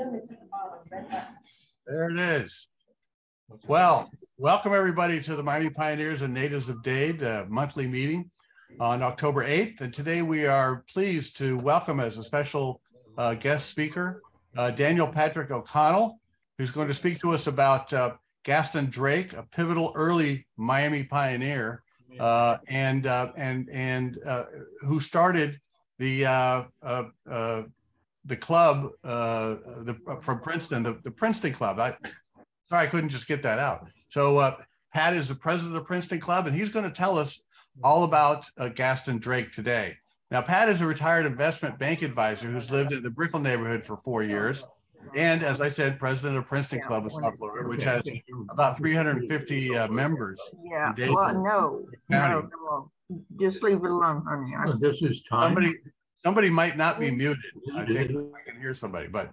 It's at the bottom, red button. There it is. Well, welcome everybody to the Miami Pioneers and Natives of Dade monthly meeting on October 8th. And today we are pleased to welcome as a special guest speaker, Daniel Patrick O'Connell, who's going to speak to us about Gaston Drake, a pivotal early Miami pioneer, and who started the club from Princeton, the Princeton Club. Sorry, I couldn't just get that out. So Pat is the president of the Princeton Club, and he's going to tell us all about Gaston Drake today. Now, Pat is a retired investment bank advisor who's lived in the Brickell neighborhood for 4 years. And as I said, president of Princeton Club of South Florida, which has about 350 members. Yeah, well, no, just leave it alone, honey. This is time. Somebody might not be muted. I think I can hear somebody, but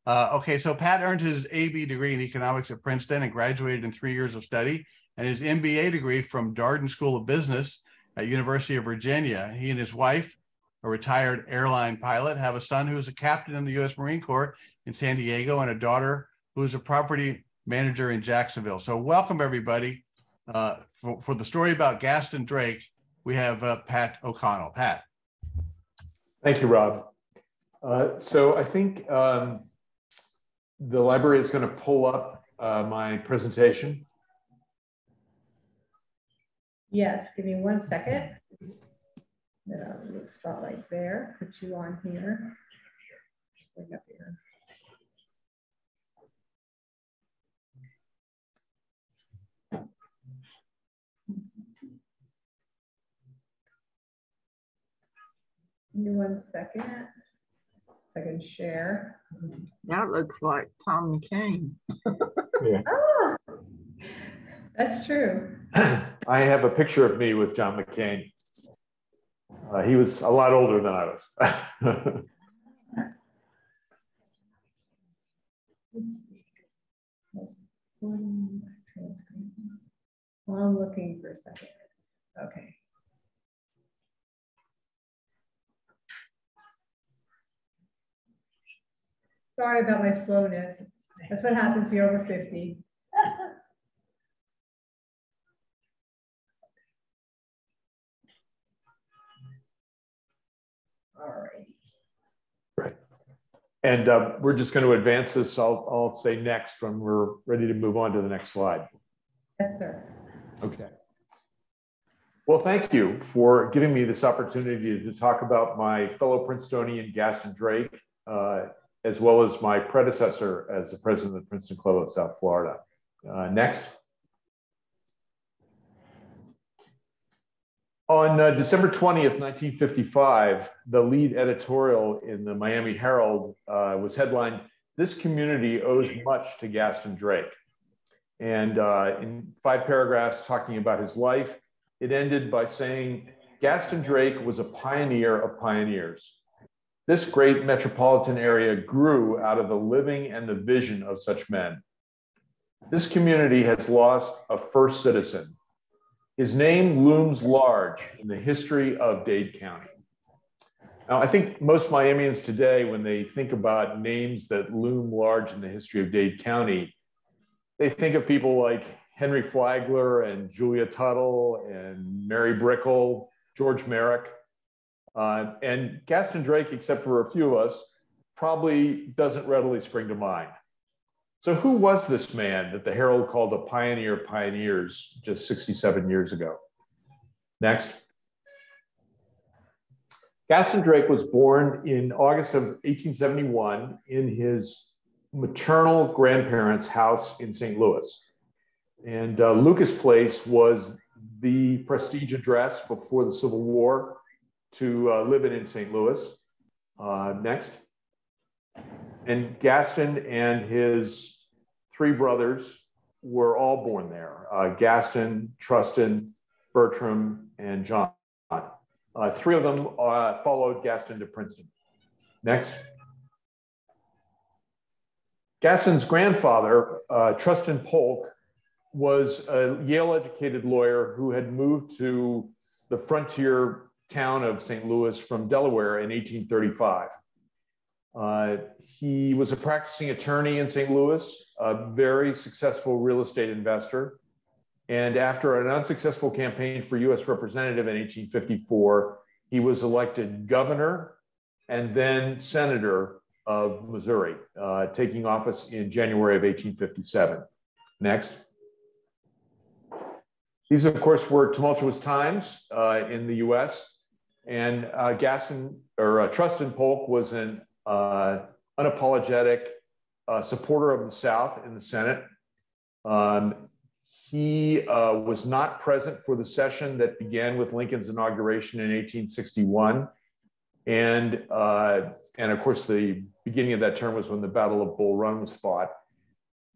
okay. So Pat earned his AB degree in economics at Princeton and graduated in 3 years of study, and his MBA degree from Darden School of Business at University of Virginia. He and his wife, a retired airline pilot, have a son who is a captain in the U.S. Marine Corps in San Diego and a daughter who is a property manager in Jacksonville. So welcome everybody. For the story about Gaston Drake, we have Pat O'Connell. Pat. Thank you, Rob. So I think the library is going to pull up my presentation. Yes, give me 1 second. Spotlight there, put you on here. Bring up here. Give me 1 second so I can share. That looks like Tom McCain. Yeah. Oh, that's true. I have a picture of me with John McCain. He was a lot older than I was. Well, I'm looking for a second. Okay. Sorry about my slowness. That's what happens when you're over 50. All right. Right. And we're just going to advance this. I'll say next when we're ready to move on to the next slide. Yes, sir. Okay. Well, thank you for giving me this opportunity to talk about my fellow Princetonian, Gaston Drake, as well as my predecessor as the president of the Princeton Club of South Florida. Next. On December 20th, 1955, the lead editorial in the Miami Herald was headlined, "This community owes much to Gaston Drake." And in 5 paragraphs talking about his life, it ended by saying, Gaston Drake was a pioneer of pioneers. This great metropolitan area grew out of the living and the vision of such men. This community has lost a first citizen. His name looms large in the history of Dade County. Now, I think most Miamians today, when they think about names that loom large in the history of Dade County, they think of people like Henry Flagler and Julia Tuttle and Mary Brickell, George Merrick. And Gaston Drake, except for a few of us, probably doesn't readily spring to mind. So who was this man that the Herald called a pioneer of pioneers just 67 years ago? Next. Gaston Drake was born in August of 1871 in his maternal grandparents' house in St. Louis. And Lucas Place was the prestige address before the Civil War to live in St. Louis. Next. And Gaston and his 3 brothers were all born there. Gaston, Trustin, Bertram, and John. 3 of them followed Gaston to Princeton. Next. Gaston's grandfather, Trustin Polk, was a Yale-educated lawyer who had moved to the frontier town of St. Louis from Delaware in 1835. He was a practicing attorney in St. Louis, a very successful real estate investor. And after an unsuccessful campaign for US representative in 1854, he was elected governor and then senator of Missouri, taking office in January of 1857. Next. These, of course, were tumultuous times in the US, and Trustin Polk was an unapologetic supporter of the South in the Senate. He was not present for the session that began with Lincoln's inauguration in 1861. And of course, the beginning of that term was when the Battle of Bull Run was fought.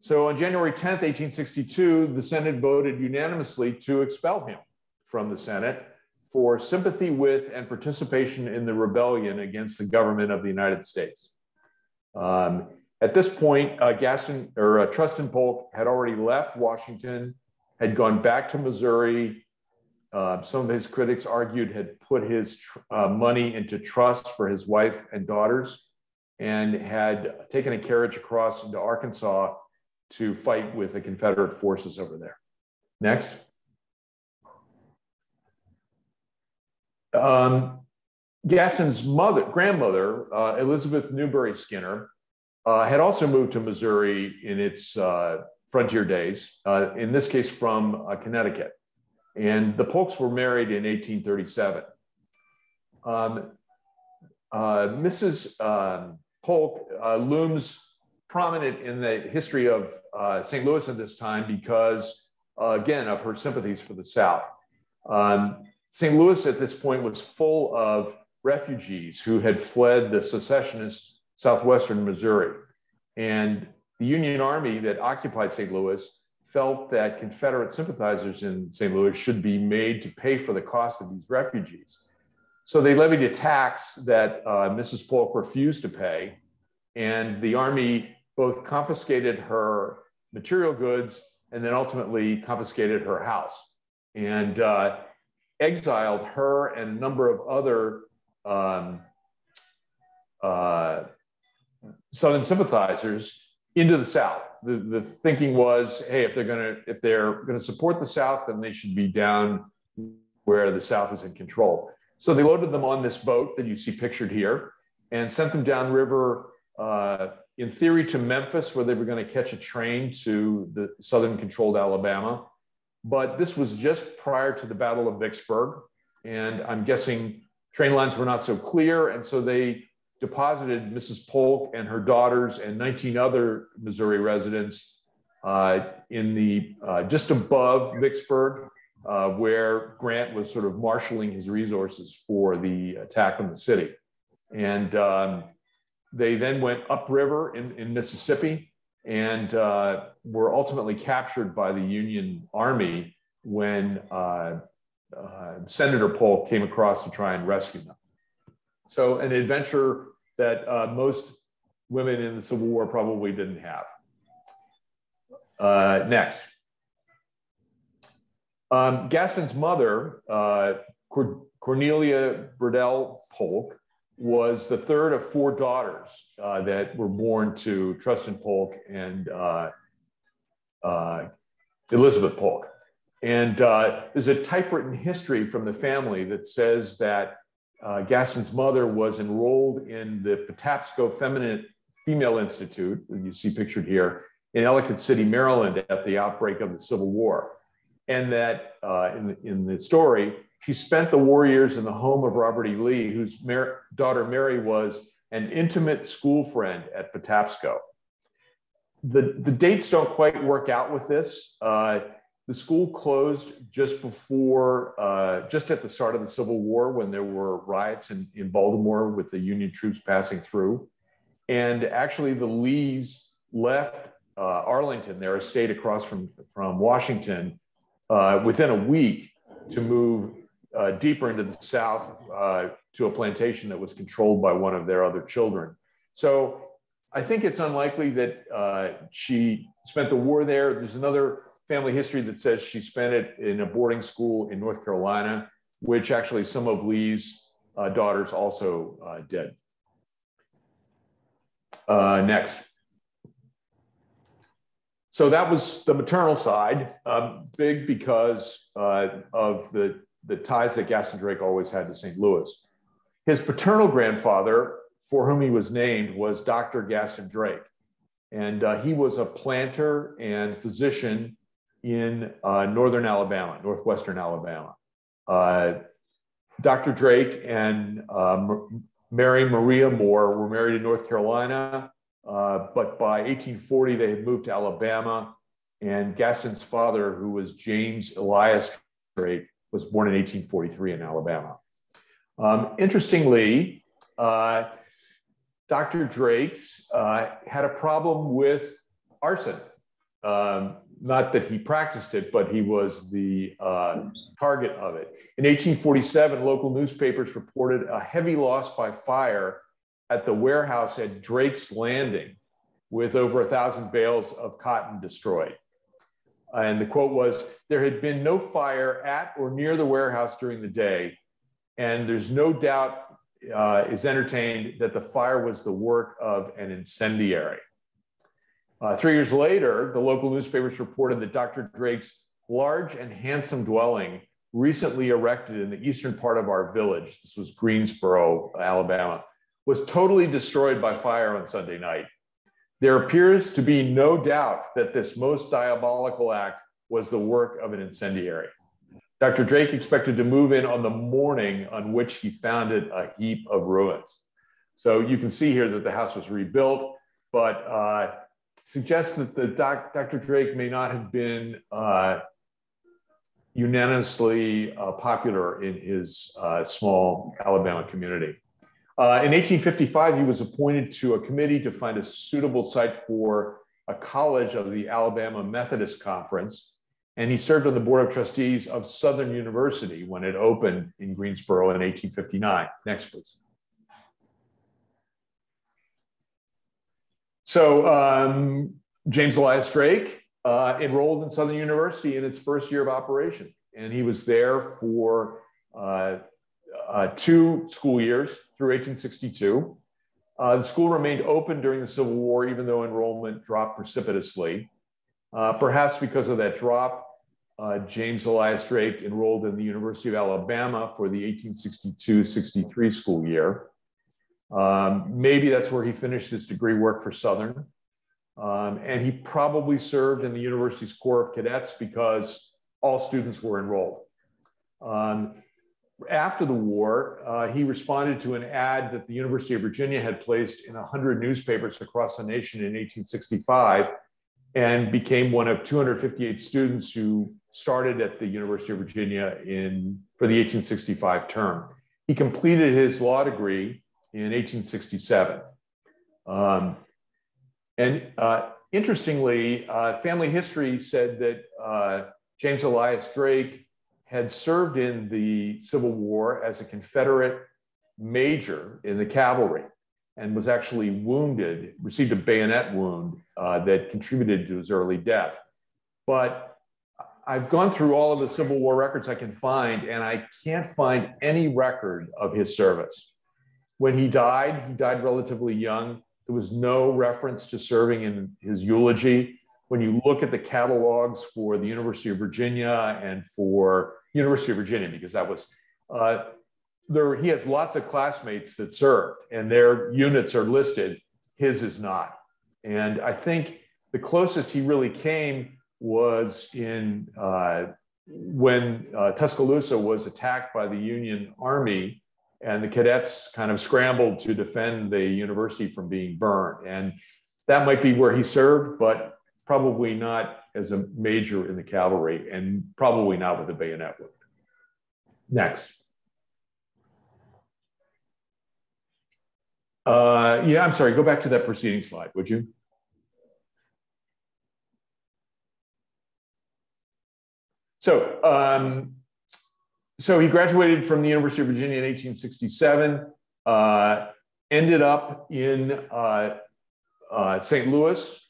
So on January 10th, 1862, the Senate voted unanimously to expel him from the Senate for sympathy with and participation in the rebellion against the government of the United States. At this point, Trustin Polk had already left Washington, had gone back to Missouri. Some of his critics argued had put his money into trust for his wife and daughters, and had taken a carriage across into Arkansas to fight with the Confederate forces over there. Next. Gaston's grandmother, Elizabeth Newberry Skinner, had also moved to Missouri in its frontier days, in this case from Connecticut. And the Polks were married in 1837. Mrs. Polk looms prominent in the history of St. Louis at this time because, again, of her sympathies for the South. St. Louis at this point was full of refugees who had fled the secessionist southwestern Missouri. And the Union Army that occupied St. Louis felt that Confederate sympathizers in St. Louis should be made to pay for the cost of these refugees. So they levied a tax that Mrs. Polk refused to pay, and the Army both confiscated her material goods and then ultimately confiscated her house and exiled her and a number of other Southern sympathizers into the South. The thinking was, hey, if they're gonna support the South, then they should be down where the South is in control. So they loaded them on this boat that you see pictured here and sent them downriver, in theory, to Memphis, where they were going to catch a train to the Southern-controlled Alabama. But this was just prior to the Battle of Vicksburg, and I'm guessing train lines were not so clear, and so they deposited Mrs. Polk and her daughters and 19 other Missouri residents in the just above Vicksburg, where Grant was sort of marshaling his resources for the attack on the city. And they then went upriver in Mississippi and were ultimately captured by the Union Army when Senator Polk came across to try and rescue them. So an adventure that most women in the Civil War probably didn't have. Next. Gaston's mother, Cornelia Brickell Polk, was the third of four daughters that were born to Trustin Polk and Elizabeth Polk. And there's a typewritten history from the family that says that Gaston's mother was enrolled in the Patapsco Female Institute, that you see pictured here, in Ellicott City, Maryland, at the outbreak of the Civil War. And that in the story, she spent the war years in the home of Robert E. Lee, whose daughter Mary was an intimate school friend at Patapsco. The dates don't quite work out with this. The school closed just before, just at the start of the Civil War, when there were riots in Baltimore with the Union troops passing through. And actually the Lees left Arlington, their estate across from Washington, within a week to move deeper into the South to a plantation that was controlled by one of their other children. So I think it's unlikely that she spent the war there. There's another family history that says she spent it in a boarding school in North Carolina, which actually some of Lee's daughters also did. Next. So that was the maternal side, big because of the ties that Gaston Drake always had to St. Louis. His paternal grandfather, for whom he was named, was Dr. Gaston Drake. And he was a planter and physician in northern Alabama, northwestern Alabama. Dr. Drake and Mary Maria Moore were married in North Carolina, but by 1840, they had moved to Alabama. And Gaston's father, who was James Elias Drake, was born in 1843 in Alabama. Interestingly, Dr. Drake's had a problem with arson. Not that he practiced it, but he was the target of it. In 1847, local newspapers reported a heavy loss by fire at the warehouse at Drake's Landing, with over 1,000 bales of cotton destroyed. And the quote was, "There had been no fire at or near the warehouse during the day, and there's no doubt is entertained that the fire was the work of an incendiary." 3 years later, the local newspapers reported that Dr. Drake's large and handsome dwelling, recently erected in the eastern part of our village, this was Greensboro, Alabama, was totally destroyed by fire on Sunday night. There appears to be no doubt that this most diabolical act was the work of an incendiary. Dr. Drake expected to move in on the morning on which he found it a heap of ruins. So you can see here that the house was rebuilt, but suggests that Dr. Drake may not have been unanimously popular in his small Alabama community. In 1855, he was appointed to a committee to find a suitable site for a college of the Alabama Methodist Conference, and he served on the Board of Trustees of Southern University when it opened in Greensboro in 1859. Next, please. So James Elias Drake enrolled in Southern University in its first year of operation, and he was there for 2 school years through 1862. The school remained open during the Civil War, even though enrollment dropped precipitously. Perhaps because of that drop, James Elias Drake enrolled in the University of Alabama for the 1862-63 school year. Maybe that's where he finished his degree work for Southern. And he probably served in the university's Corps of Cadets because all students were enrolled. After the war, he responded to an ad that the University of Virginia had placed in 100 newspapers across the nation in 1865 and became one of 258 students who started at the University of Virginia for the 1865 term. He completed his law degree in 1867. Interestingly, family history said that James Elias Drake had served in the Civil War as a Confederate major in the cavalry and was actually wounded, received a bayonet wound that contributed to his early death. But I've gone through all of the Civil War records I can find, and I can't find any record of his service. When he died relatively young. There was no reference to serving in his eulogy. When you look at the catalogs for the University of Virginia and for University of Virginia, because that was, he has lots of classmates that served and their units are listed, his is not. And I think the closest he really came was when Tuscaloosa was attacked by the Union Army, and the cadets kind of scrambled to defend the university from being burned. And that might be where he served, but probably not as a major in the cavalry and probably not with a bayonet wound. Next. Yeah, I'm sorry, go back to that preceding slide, would you? So he graduated from the University of Virginia in 1867, ended up in St. Louis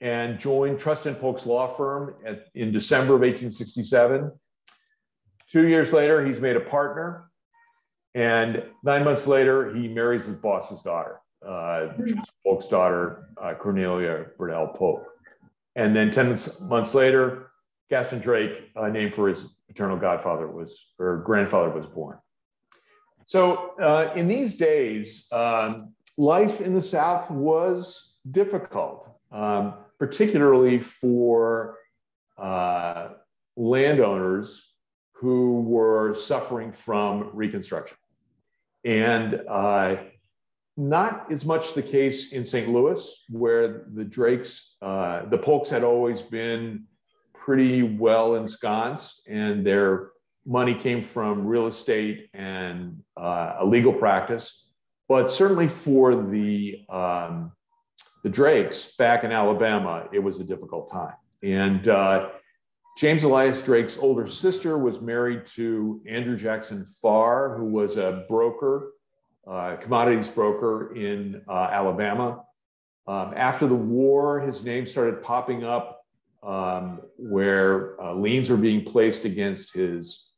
and joined Trust and Polk's law firm in December of 1867. 2 years later, he's made a partner, and 9 months later, he marries his boss's daughter. Polk's daughter, Cornelia Brickell Polk. And then 10 months later, Gaston Drake, named for his paternal grandfather, was born. So in these days, life in the South was difficult, particularly for landowners who were suffering from Reconstruction. And not as much the case in St. Louis, where the Drakes, the Polks had always been pretty well ensconced, and their money came from real estate and a legal practice. But certainly for the Drakes back in Alabama, it was a difficult time. And James Elias Drake's older sister was married to Andrew Jackson Farr, who was a broker, commodities broker in Alabama. After the war, his name started popping up where liens were being placed against his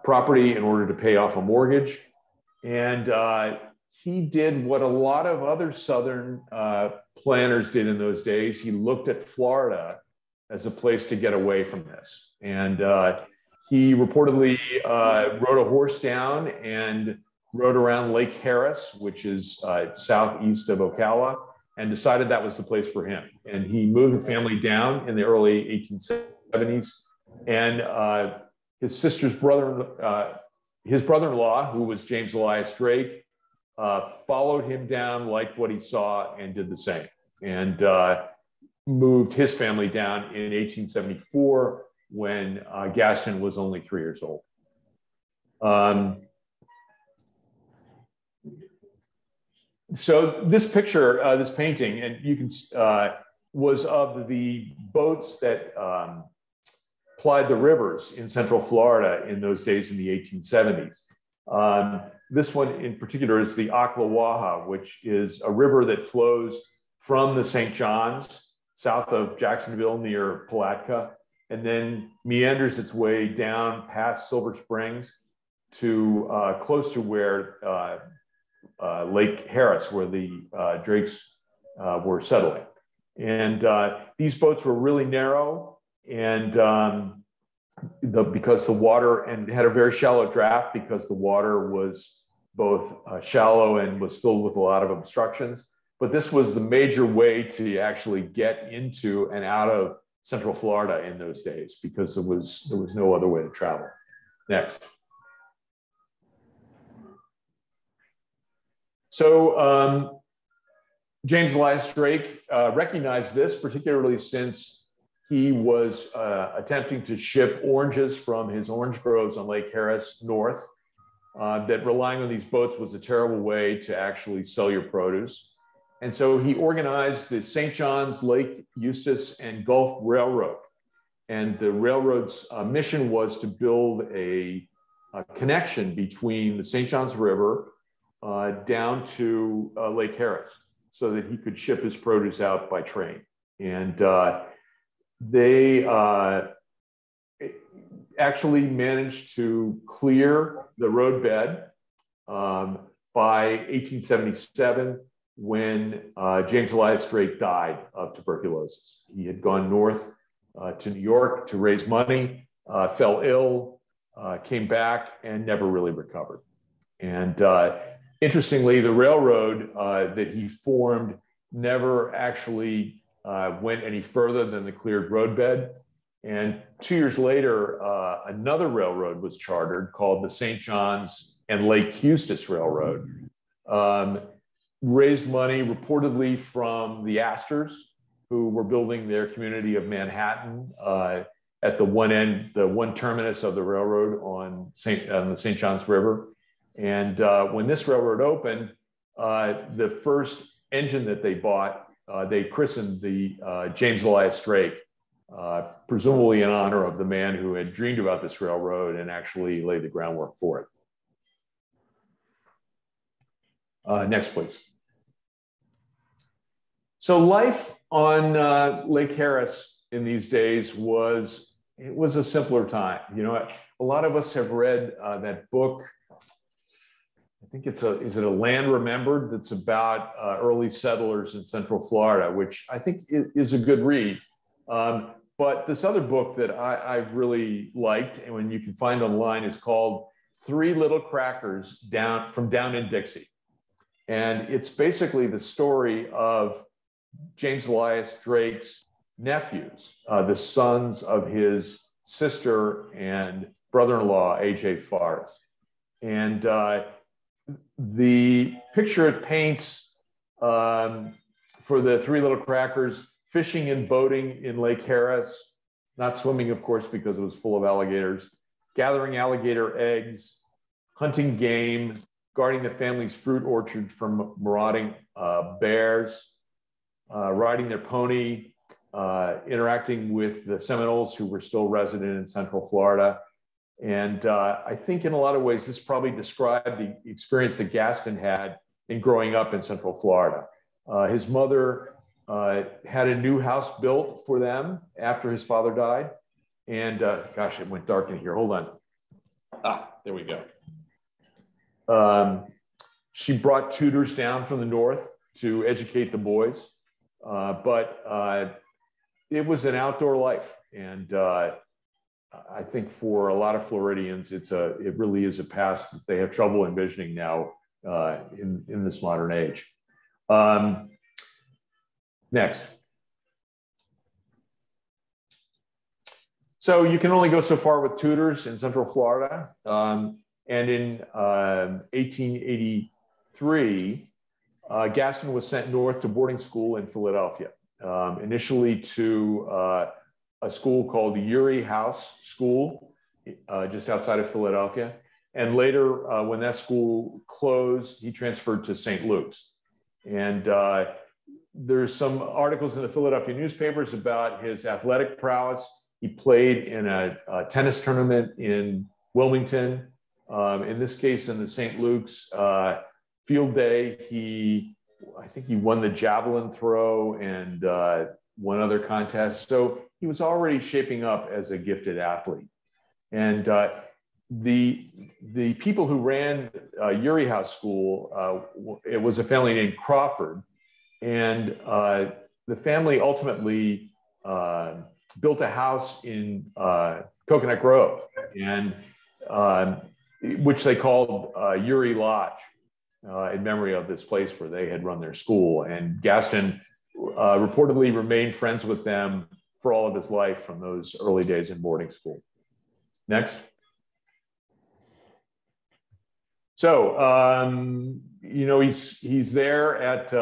property in order to pay off a mortgage. And he did what a lot of other Southern planners did in those days. He looked at Florida as a place to get away from this. And he reportedly rode a horse down and rode around Lake Harris, which is southeast of Ocala, and decided that was the place for him. And he moved the family down in the early 1870s. And his sister's his brother-in-law, who was James Elias Drake, followed him down, liked what he saw, and did the same. And moved his family down in 1874 when Gaston was only 3 years old. So this picture, this painting, and you can, was of the boats that plied the rivers in Central Florida in those days in the 1870s. This one in particular is the Yalaha, which is a river that flows from the St. Johns, south of Jacksonville near Palatka, and then meanders its way down past Silver Springs to close to where Lake Harris, where the Drakes were settling. And these boats were really narrow, and because the water, and had a very shallow draft because the water was both shallow and was filled with a lot of obstructions. But this was the major way to actually get into and out of Central Florida in those days, because there was no other way to travel. Next. So James Elias Drake recognized this, particularly since he was attempting to ship oranges from his orange groves on Lake Harris north, that relying on these boats was a terrible way to actually sell your produce. And so he organized the St. John's, Lake Eustis, and Gulf Railroad. And the railroad's mission was to build a connection between the St. John's River down to Lake Harris, so that he could ship his produce out by train. And they actually managed to clear the roadbed by 1877, when James Elias Drake died of tuberculosis. He had gone north to New York to raise money, fell ill, came back, and never really recovered. And interestingly, the railroad that he formed never actually went any further than the cleared roadbed. And 2 years later, another railroad was chartered called the St. John's and Lake Eustis Railroad. Raised money reportedly from the Astors, who were building their community of Manhattan at the one end, the one terminus of the railroad on the St. John's River. And when this railroad opened, the first engine that they bought, they christened the James Elias Drake, presumably in honor of the man who had dreamed about this railroad and actually laid the groundwork for it. Next, please. So life on Lake Harris in these days was a simpler time. You know, a lot of us have read that book. I think is it a Land Remembered, that's about early settlers in Central Florida, which I think is a good read. But this other book that I've really liked, and when you can find online, is called Three Little Crackers from Down in Dixie. And it's basically the story of James Elias Drake's nephews, the sons of his sister and brother-in-law, A.J. Forrest. And the picture it paints for the Three Little Crackers: fishing and boating in Lake Harris, not swimming, of course, because it was full of alligators, gathering alligator eggs, hunting game, guarding the family's fruit orchard from marauding bears, riding their pony, interacting with the Seminoles who were still resident in Central Florida. And I think in a lot of ways, this probably described the experience that Gaston had in growing up in Central Florida. His mother had a new house built for them after his father died. And gosh, it went dark in here. Hold on. There we go. She brought tutors down from the north to educate the boys. But it was an outdoor life. And I think for a lot of Floridians, it really is a past that they have trouble envisioning now in this modern age. Next. So you can only go so far with tutors in Central Florida. And in 1883, Gaston was sent north to boarding school in Philadelphia, initially to a school called Urey House School, just outside of Philadelphia. And later, when that school closed, he transferred to St. Luke's. And there's some articles in the Philadelphia newspapers about his athletic prowess. He played in a tennis tournament in Wilmington. In this case, in the St. Luke's field day, I think he won the javelin throw and one other contest. So he was already shaping up as a gifted athlete. And the people who ran Urey House School, it was a family named Crawford. And the family ultimately built a house in Coconut Grove, and which they called Urey Lodge, in memory of this place where they had run their school. And Gaston reportedly remained friends with them for all of his life from those early days in boarding school. Next. So, he's there at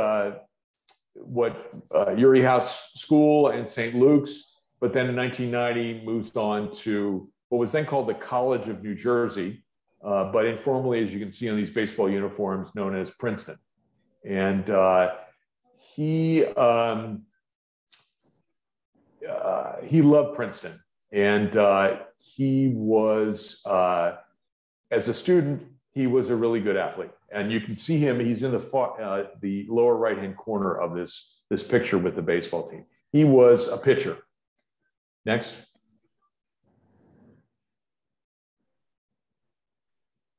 Urey House School and St. Luke's, but then in 1990 moves on to what was then called the College of New Jersey, but informally, as you can see on these baseball uniforms, known as Princeton. And he loved Princeton, and he was, as a student, he was a really good athlete. And you can see him, he's in the lower right-hand corner of this picture with the baseball team. He was a pitcher. Next.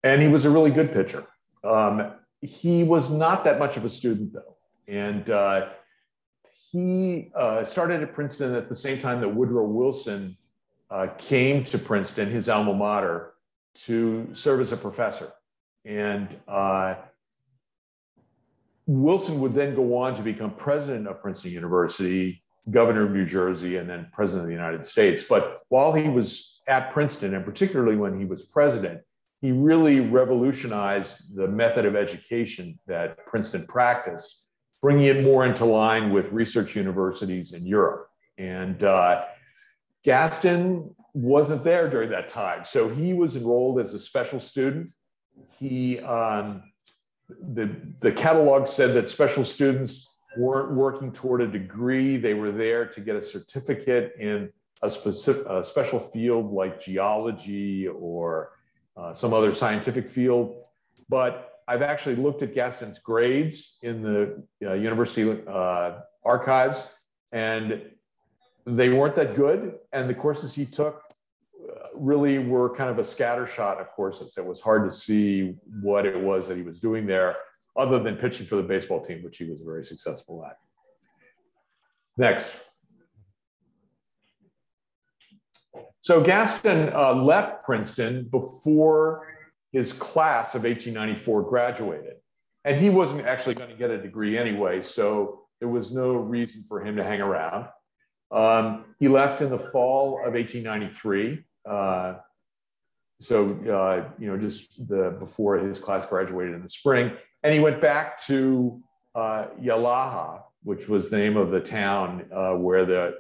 And he was a really good pitcher. He was not that much of a student, though. And he started at Princeton at the same time that Woodrow Wilson came to Princeton, his alma mater, to serve as a professor. And Wilson would then go on to become president of Princeton University, governor of New Jersey, and then president of the United States. But while he was at Princeton, and particularly when he was president, he really revolutionized the method of education that Princeton practiced, bringing it more into line with research universities in Europe. And Gaston wasn't there during that time. So he was enrolled as a special student. He, the catalog said that special students weren't working toward a degree. They were there to get a certificate in a special field like geology or some other scientific field. But I've actually looked at Gaston's grades in the university archives, and they weren't that good. And the courses he took really were kind of a scattershot of courses. It was hard to see what it was that he was doing there, other than pitching for the baseball team, which he was very successful at. Next. So Gaston left Princeton before his class of 1894 graduated. And he wasn't actually going to get a degree anyway, so there was no reason for him to hang around. He left in the fall of 1893. Just before his class graduated in the spring. And he went back to Yalaha, which was the name of the town where the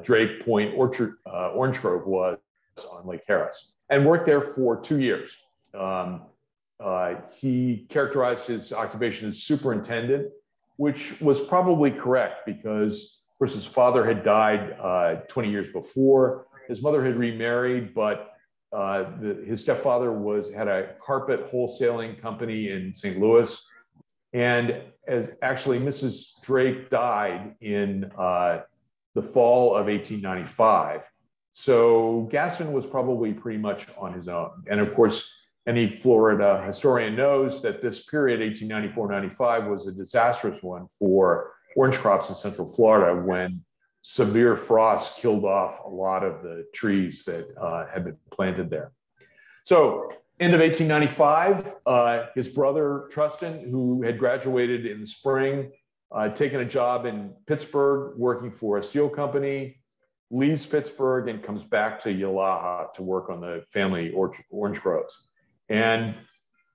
Drake Point Orange Grove was on Lake Harris, and worked there for 2 years. He characterized his occupation as superintendent, which was probably correct because, of course, his father had died 20 years before. His mother had remarried, but his stepfather had a carpet wholesaling company in St. Louis. And as actually Mrs. Drake died in the fall of 1895. So Gaston was probably pretty much on his own. And of course, any Florida historian knows that this period, 1894-95, was a disastrous one for orange crops in Central Florida when severe frost killed off a lot of the trees that had been planted there. So end of 1895, his brother Trustin, who had graduated in the spring, taken a job in Pittsburgh, working for a steel company, leaves Pittsburgh and comes back to Yalaha to work on the family orange groves. And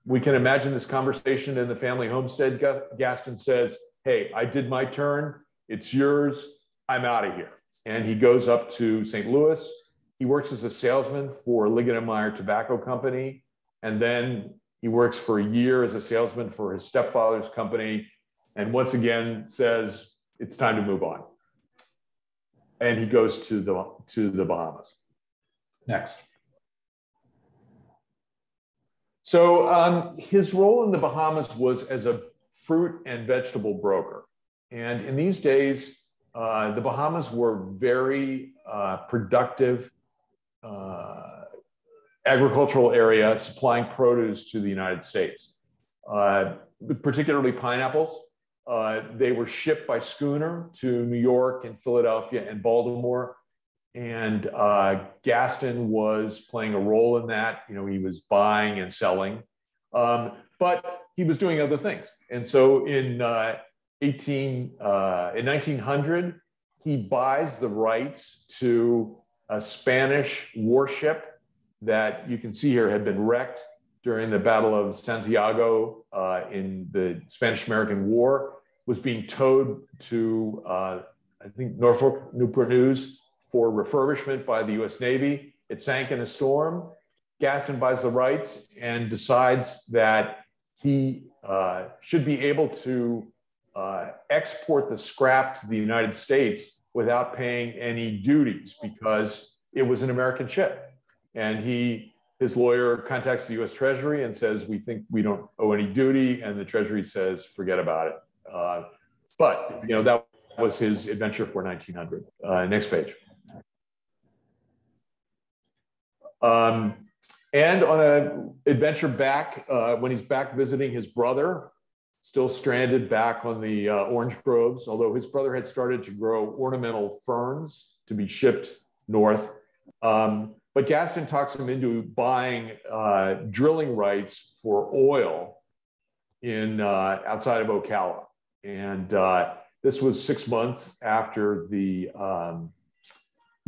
we can imagine this conversation in the family homestead. Gaston says, "Hey, I did my turn. It's yours. I'm out of here." And he goes up to St. Louis. He works as a salesman for Liggett & Meyer Tobacco Company. And then he works for a year as a salesman for his stepfather's company. And once again says, it's time to move on. And he goes to the Bahamas. Next. So his role in the Bahamas was as a fruit and vegetable broker. And in these days, the Bahamas were very productive agricultural area supplying produce to the United States, particularly pineapples. They were shipped by schooner to New York and Philadelphia and Baltimore. And Gaston was playing a role in that. You know, he was buying and selling, but he was doing other things. And so in 1900, he buys the rights to a Spanish warship that you can see here had been wrecked during the Battle of Santiago in the Spanish-American War, was being towed to, I think, Norfolk, Newport News for refurbishment by the US Navy. It sank in a storm. Gaston buys the rights and decides that he should be able to export the scrap to the United States without paying any duties because it was an American ship. And his lawyer contacts the US Treasury and says, "We think we don't owe any duty." And the Treasury says, "Forget about it." But you know, that was his adventure for 1900. Next page. And on an adventure back, when he's back visiting his brother, still stranded back on the orange groves, although his brother had started to grow ornamental ferns to be shipped north. But Gaston talks him into buying drilling rights for oil in outside of Ocala. And this was 6 months after the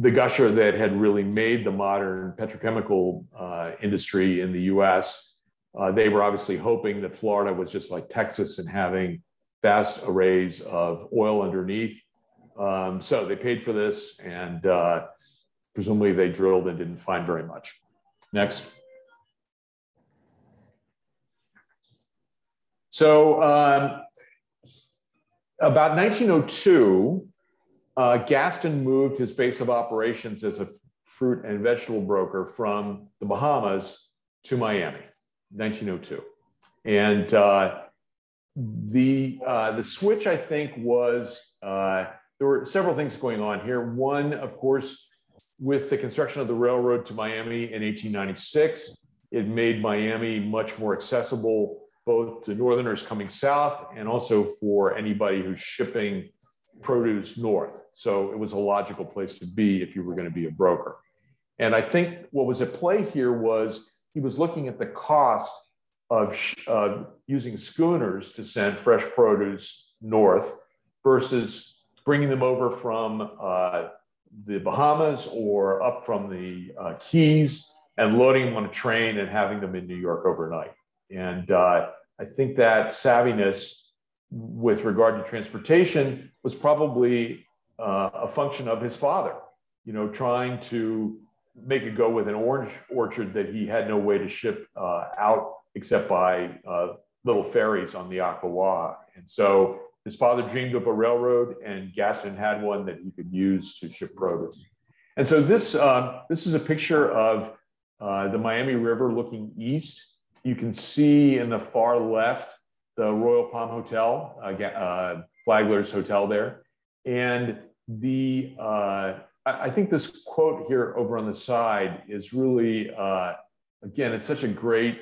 gusher that had really made the modern petrochemical industry in the US. They were obviously hoping that Florida was just like Texas and having vast arrays of oil underneath. So they paid for this, and presumably they drilled and didn't find very much. Next. So about 1902, Gaston moved his base of operations as a fruit and vegetable broker from the Bahamas to Miami, 1902. And the switch, I think, was, there were several things going on here. One, of course, with the construction of the railroad to Miami in 1896, it made Miami much more accessible, both to Northerners coming south and also for anybody who's shipping produce north. So it was a logical place to be if you were going to be a broker. And I think what was at play here was he was looking at the cost of using schooners to send fresh produce north versus bringing them over from the Bahamas or up from the Keys and loading them on a train and having them in New York overnight. And I think that savviness with regard to transportation was probably a function of his father, you know, trying to make it go with an orange orchard that he had no way to ship out except by little ferries on the Yalaha. And so his father dreamed of a railroad, and Gaston had one that he could use to ship produce. And so this is a picture of the Miami River looking east. You can see in the far left the Royal Palm Hotel, Flagler's hotel there. And I think this quote here over on the side is really, again, it's such a great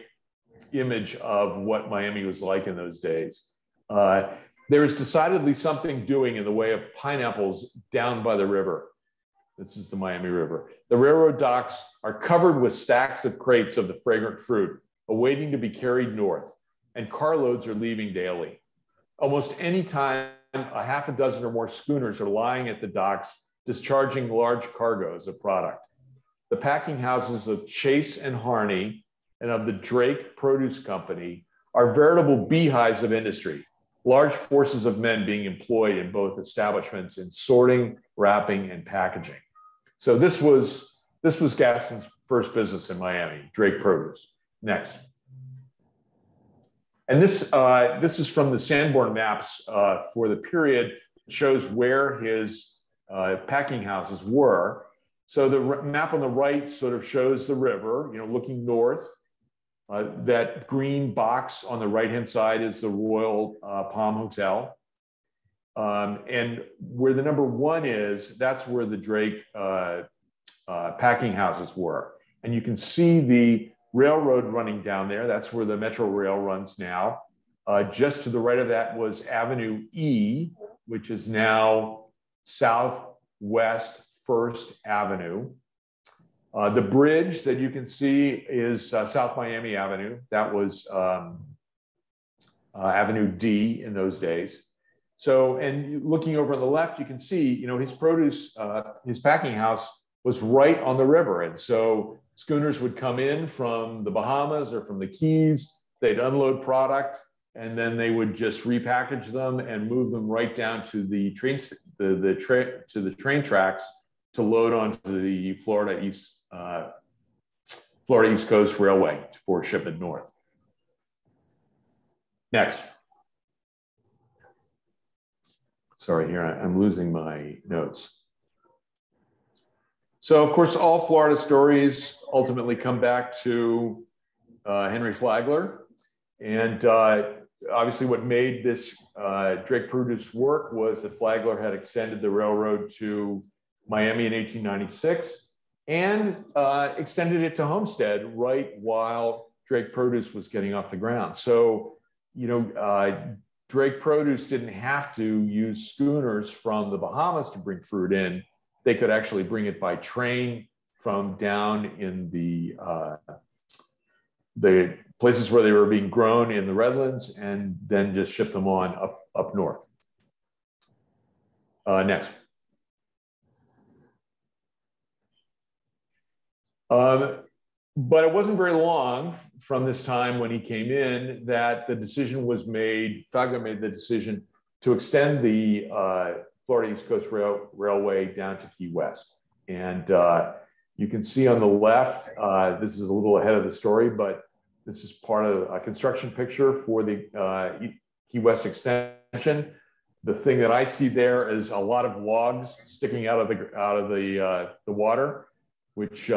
image of what Miami was like in those days. There is decidedly something doing in the way of pineapples down by the river. This is the Miami River. The railroad docks are covered with stacks of crates of the fragrant fruit, awaiting to be carried north, and carloads are leaving daily. Almost any time, a half a dozen or more schooners are lying at the docks, discharging large cargoes of product. The packing houses of Chase and Harney and of the Drake Produce Company are veritable beehives of industry, large forces of men being employed in both establishments in sorting, wrapping, and packaging. So this was Gaston's first business in Miami, Drake Produce. Next. And this is from the Sanborn maps for the period. It shows where his packing houses were. So the map on the right sort of shows the river, you know, looking north. That green box on the right-hand side is the Royal Palm Hotel. And where the number 1 is, that's where the Drake packing houses were. And you can see the railroad running down there. That's where the Metro Rail runs now. Just to the right of that was Avenue E, which is now Southwest First Avenue. The bridge that you can see is South Miami Avenue. That was Avenue D in those days. So, and looking over on the left, you can see, you know, his produce, his packing house was right on the river. And so schooners would come in from the Bahamas or from the Keys, they'd unload product, and then they would just repackage them and move them right down to the train, to the train tracks to load onto the Florida East Coast Railway for shipment north. Next. Sorry, here I'm losing my notes. So, of course, all Florida stories ultimately come back to Henry Flagler. And obviously what made this Drake Produce work was that Flagler had extended the railroad to Miami in 1896 and extended it to Homestead right while Drake Produce was getting off the ground. So, you know, Drake Produce didn't have to use schooners from the Bahamas to bring fruit in. They could actually bring it by train from down in the places where they were being grown in the Redlands and then just ship them on up north. Next. But it wasn't very long from this time when he came in that the decision was made, Flagler made the decision to extend the Florida East Coast Railway down to Key West. And you can see on the left, this is a little ahead of the story, but this is part of a construction picture for the Key West extension. The thing that I see there is a lot of logs sticking out of the water, which, you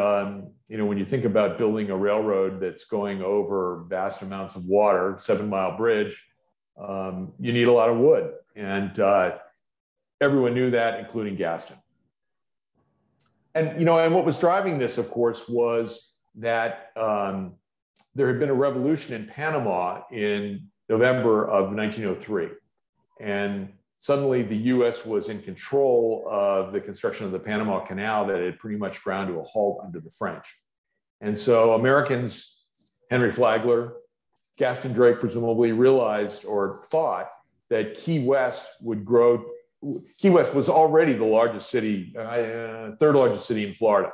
know, when you think about building a railroad that's going over vast amounts of water, 7-mile bridge, you need a lot of wood. And everyone knew that, including Gaston. And, you know, and what was driving this, of course, was that there had been a revolution in Panama in November of 1903. And suddenly the US was in control of the construction of the Panama Canal that had pretty much ground to a halt under the French. And so Americans, Henry Flagler, Gaston Drake presumably realized or thought that Key West would grow. Key West was already the largest city, third largest city in Florida,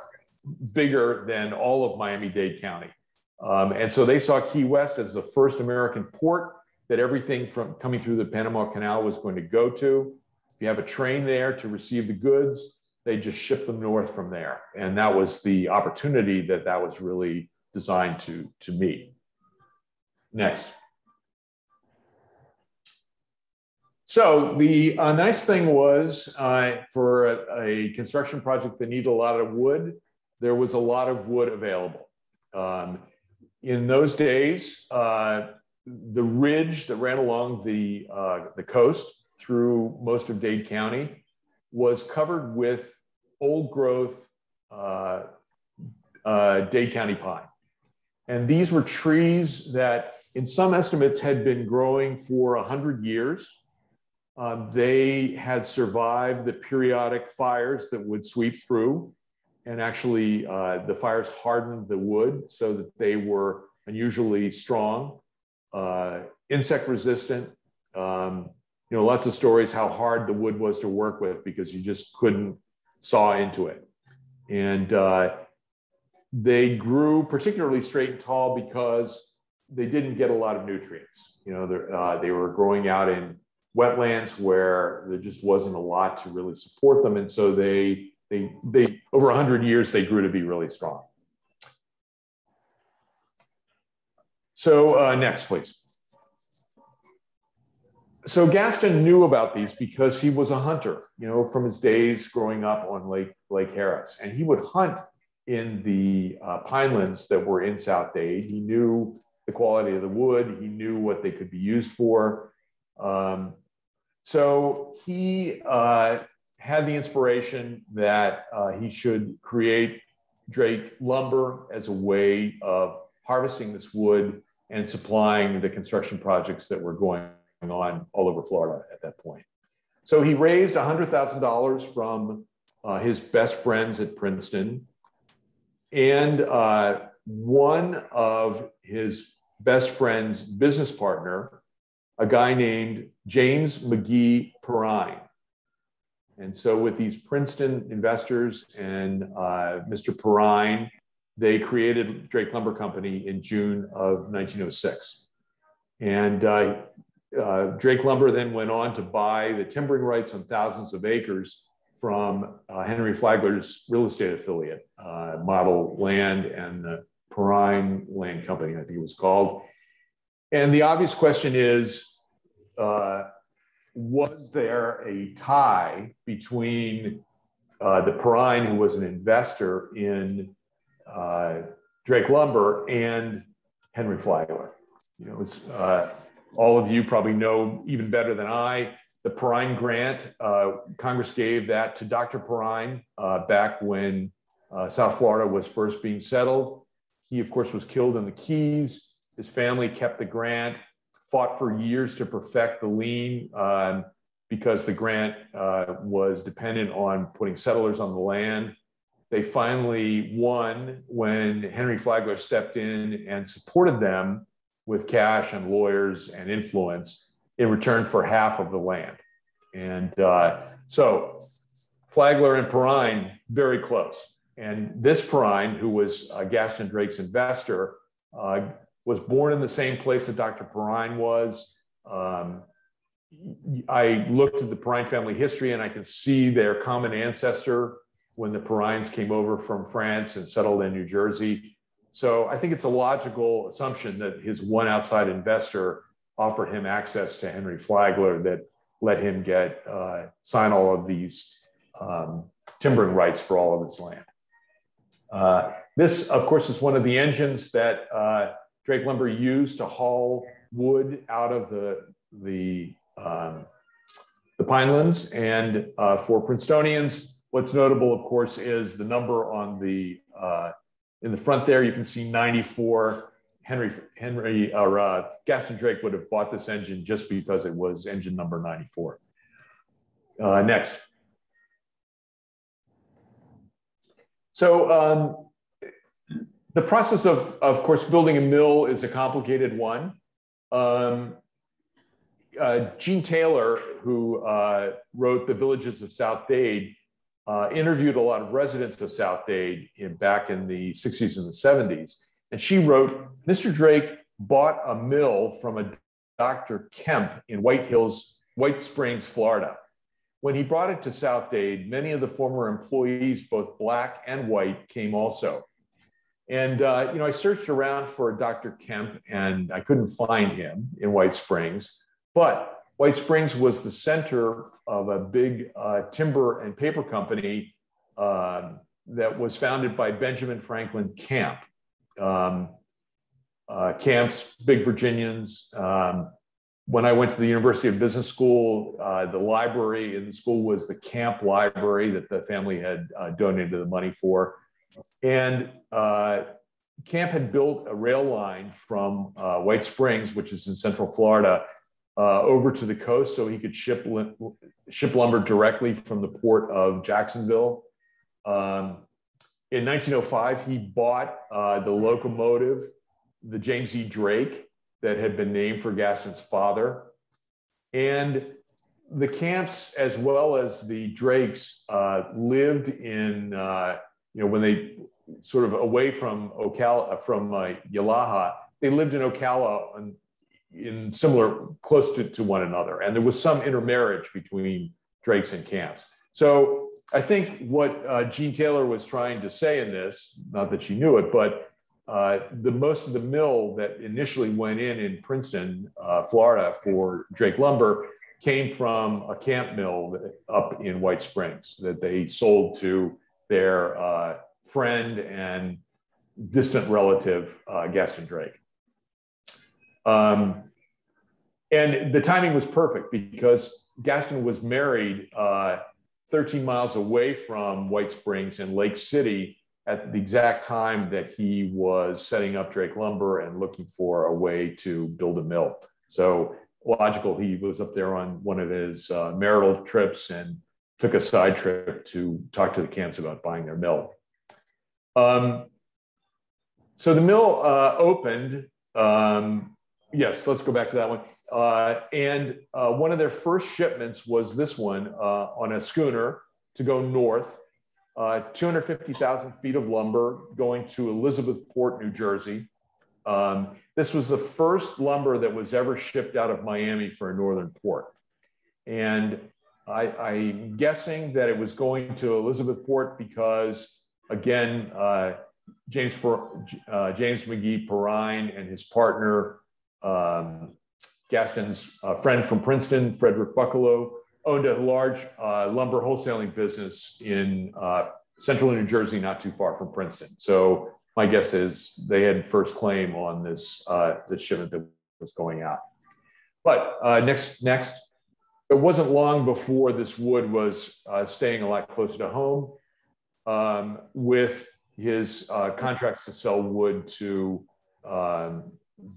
bigger than all of Miami-Dade County. And so they saw Key West as the first American port that everything from coming through the Panama Canal was going to go to. If you have a train there to receive the goods, they just ship them north from there. And that was the opportunity that was really designed to meet. Next. So the nice thing was for a construction project that needed a lot of wood, there was a lot of wood available. In those days, the ridge that ran along the coast through most of Dade County was covered with old growth Dade County pine. And these were trees that in some estimates had been growing for 100 years. They had survived the periodic fires that would sweep through. And actually the fires hardened the wood so that they were unusually strong, insect resistant. You know, lots of stories how hard the wood was to work with because you just couldn't saw into it. And they grew particularly straight and tall because they didn't get a lot of nutrients. You know, they were growing out in wetlands where there just wasn't a lot to really support them. And so they over 100 years, they grew to be really strong. So next, please. So Gaston knew about these because he was a hunter, you know, from his days growing up on Lake Harris. And he would hunt in the pinelands that were in South Dade. He knew the quality of the wood. He knew what they could be used for. So he had the inspiration that he should create Drake lumber as a way of harvesting this wood and supplying the construction projects that were going on all over Florida at that point. So he raised $100,000 from his best friends at Princeton. And one of his best friend's business partner, a guy named James McGee Perrine. And so with these Princeton investors and Mr. Perrine, they created Drake Lumber Company in June of 1906. And Drake Lumber then went on to buy the timbering rights on thousands of acres from Henry Flagler's real estate affiliate, Model Land and the Perrine Land Company, I think it was called. And the obvious question is, was there a tie between the Perrine, who was an investor in Drake Lumber, and Henry Flagler? You know, it's, all of you probably know even better than I, the Perrine grant. Congress gave that to Dr. Perrine back when South Florida was first being settled. He, of course, was killed in the Keys. His family kept the grant, fought for years to perfect the lien because the grant was dependent on putting settlers on the land. They finally won when Henry Flagler stepped in and supported them with cash and lawyers and influence in return for half of the land. And so Flagler and Perrine, very close. And this Perrine, who was Gaston Drake's investor, was born in the same place that Dr. Perrine was. I looked at the Perrine family history and I can see their common ancestor when the Perrines came over from France and settled in New Jersey. So I think it's a logical assumption that his one outside investor offered him access to Henry Flagler that let him sign all of these timbering rights for all of its land. This, of course, is one of the engines that Drake Lumber used to haul wood out of the pinelands. And for Princetonians, What's notable, of course, is the number on the in the front there. You can see 94. Gaston Drake would have bought this engine just because it was engine number 94. Next. So the process of course, building a mill is a complicated one. Gene Taylor, who wrote The Villages of South Dade, interviewed a lot of residents of South Dade back in the 60s and the 70s. And she wrote, Mr. Drake bought a mill from a Dr. Kemp in White Springs, Florida. When he brought it to South Dade, many of the former employees, both black and white, came also. And I searched around for Dr. Kemp and I couldn't find him in White Springs, but White Springs was the center of a big timber and paper company that was founded by Benjamin Franklin Camp. Camp's big Virginians. When I went to the University of Business School, the library in the school was the Camp Library that the family had donated the money for. And Camp had built a rail line from White Springs, which is in Central Florida, over to the coast so he could ship lumber directly from the port of Jacksonville. In 1905, he bought the locomotive, the James E. Drake, that had been named for Gaston's father. And the Camps, as well as the Drakes, lived in, when they sort of away from Ocala, from Yalaha, they lived in Ocala in similar, close to one another. And there was some intermarriage between Drakes and Camps. So I think what Gene Taylor was trying to say in this, not that she knew it, but most of the mill that initially went in Princeton, Florida for Drake lumber came from a Camp mill up in White Springs that they sold to their friend and distant relative, Gaston Drake. And the timing was perfect because Gaston was married 13 miles away from White Springs in Lake City at the exact time that he was setting up Drake Lumber and looking for a way to build a mill. So logical, he was up there on one of his marital trips and took a side trip to talk to the Camps about buying their mill. So the mill opened. Yes, let's go back to that one. And one of their first shipments was this one on a schooner to go north. 250,000 feet of lumber going to Elizabethport, New Jersey. This was the first lumber that was ever shipped out of Miami for a northern port. And I'm guessing that it was going to Elizabethport because, again, James McGee Perrine and his partner, Gaston's friend from Princeton, Frederick Buckalow, owned a large lumber wholesaling business in central New Jersey, not too far from Princeton. So my guess is they had first claim on this, this shipment that was going out. But next, it wasn't long before this wood was staying a lot closer to home with his contracts to sell wood to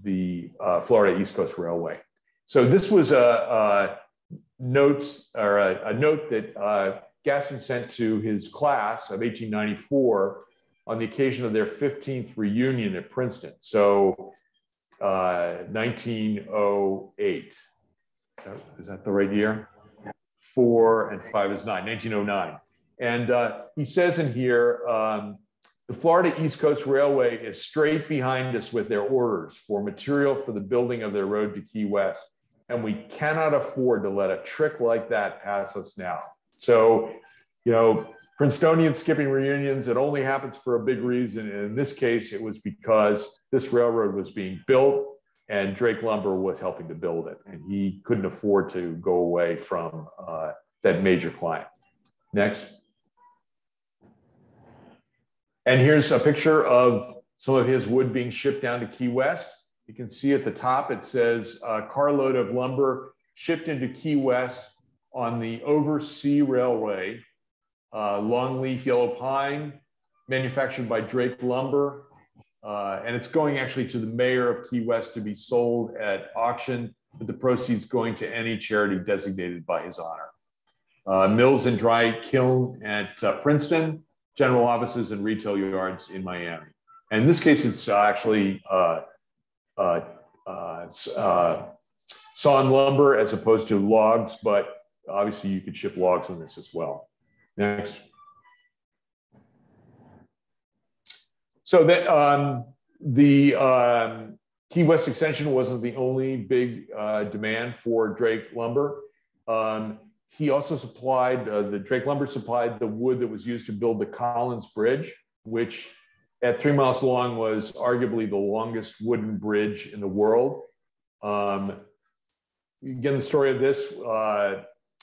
the Florida East Coast Railway. So this was a note that Gaston sent to his class of 1894 on the occasion of their 15th reunion at Princeton. So 1908. Is that the right year? 4 and 5 is 9, 1909. And he says in here, the Florida East Coast Railway is straight behind us with their orders for material for the building of their road to Key West. And we cannot afford to let a trick like that pass us now. So, Princetonians skipping reunions, it only happens for a big reason. And in this case, it was because this railroad was being built and Drake Lumber was helping to build it. And he couldn't afford to go away from that major client. Next. And here's a picture of some of his wood being shipped down to Key West. You can see at the top, it says carload of lumber shipped into Key West on the Oversea Railway longleaf yellow pine, manufactured by Drake Lumber. And it's going actually to the mayor of Key West to be sold at auction, with the proceeds going to any charity designated by his honor. Mills and dry kiln at Princeton, general offices and retail yards in Miami. And in this case, it's actually sawn lumber as opposed to logs, but obviously you could ship logs on this as well. Next. So that the Key West extension wasn't the only big demand for Drake lumber. He also supplied, the Drake lumber supplied the wood that was used to build the Collins Bridge, which at 3 miles long was arguably the longest wooden bridge in the world. Again, the story of this,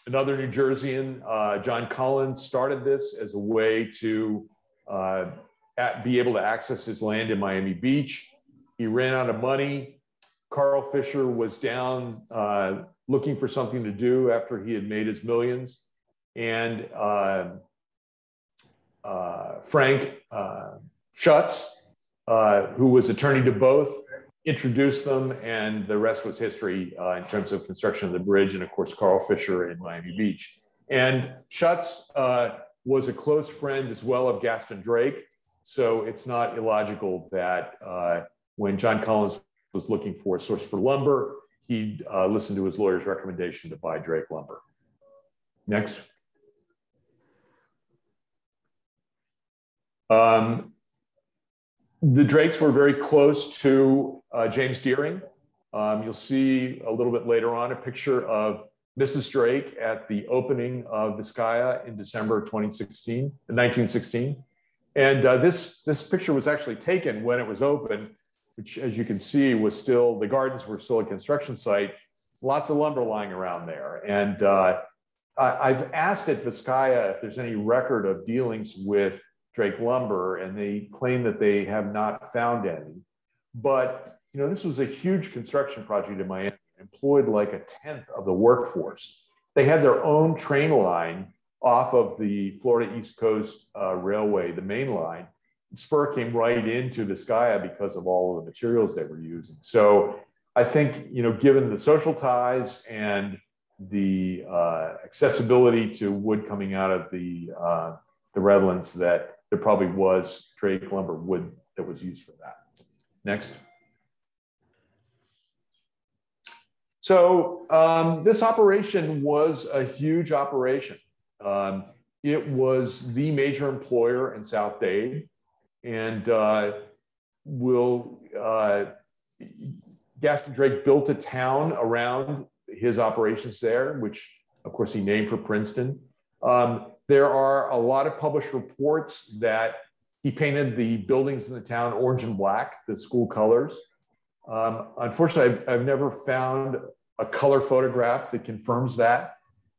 another New Jerseyan, John Collins, started this as a way to be able to access his land in Miami Beach. He ran out of money. Carl Fisher was down looking for something to do after he had made his millions. And Frank Schutz, who was attorney to both, introduced them, and the rest was history in terms of construction of the bridge, and of course, Carl Fisher in Miami Beach. And Schutz was a close friend as well of Gaston Drake. So it's not illogical that when John Collins was looking for a source for lumber, he listened to his lawyer's recommendation to buy Drake lumber. Next. The Drakes were very close to James Deering. You'll see a little bit later on a picture of Mrs. Drake at the opening of Vizcaya in December 1916. And this picture was actually taken when it was open, which, as you can see, was still, the gardens were still a construction site, lots of lumber lying around there. And I've asked at Vizcaya if there's any record of dealings with Drake lumber, and they claim that they have not found any. But you know, this was a huge construction project in Miami, employed like a tenth of the workforce. They had their own train line off of the Florida East Coast Railway, the main line. The spur came right into Vizcaya because of all of the materials they were using. So I think, you know, given the social ties and the accessibility to wood coming out of the Redlands, that there probably was Drake lumber wood that was used for that. Next. So this operation was a huge operation. It was the major employer in South Dade, and Gaston Drake built a town around his operations there, which of course he named for Princeton. There are a lot of published reports that he painted the buildings in the town orange and black, the school colors. Unfortunately, I've never found a color photograph that confirms that.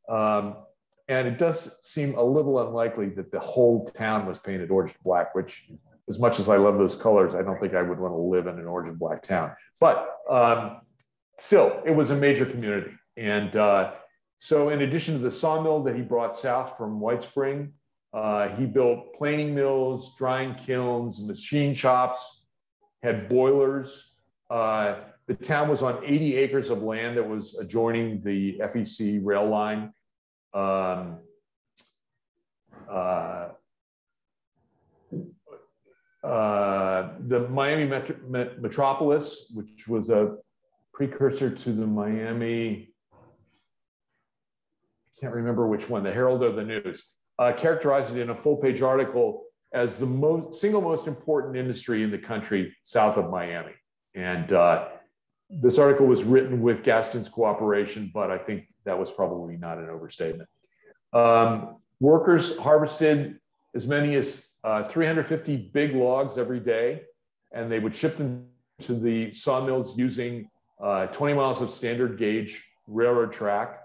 And it does seem a little unlikely that the whole town was painted orange and black, which, as much as I love those colors, I don't think I would want to live in an orange and black town. But still, it was a major community. And so in addition to the sawmill that he brought south from White Spring, he built planing mills, drying kilns, machine shops, had boilers. The town was on 80 acres of land that was adjoining the FEC rail line. The Miami Metropolis, which was a precursor to the Miami, I can't remember which one, the Herald or the News, characterized it in a full-page article as the single most important industry in the country south of Miami. And this article was written with Gaston's cooperation, but I think that was probably not an overstatement. Workers harvested as many as 350 big logs every day, and they would ship them to the sawmills using 20 miles of standard gauge railroad track.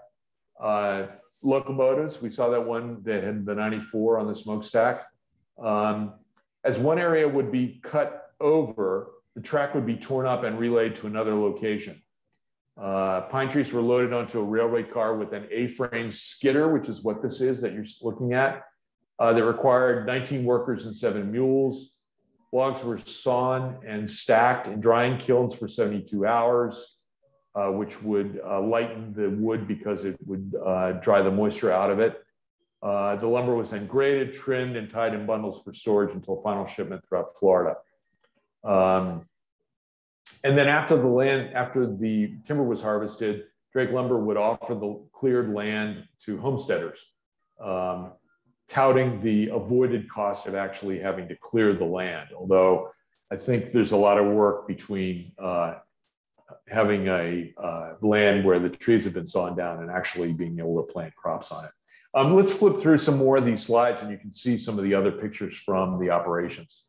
Locomotives, we saw that one that had the 94 on the smokestack. As one area would be cut over, the track would be torn up and relayed to another location. Pine trees were loaded onto a railway car with an A-frame skidder, which is what this is that you're looking at. that required 19 workers and 7 mules. Logs were sawn and stacked in drying kilns for 72 hours, which would lighten the wood because it would dry the moisture out of it. The lumber was then graded, trimmed, and tied in bundles for storage until final shipment throughout Florida. And then after the timber was harvested, Drake Lumber would offer the cleared land to homesteaders, touting the avoided cost of actually having to clear the land. Although I think there's a lot of work between having a land where the trees have been sawn down and actually being able to plant crops on it. Let's flip through some more of these slides and you can see some of the other pictures from the operations.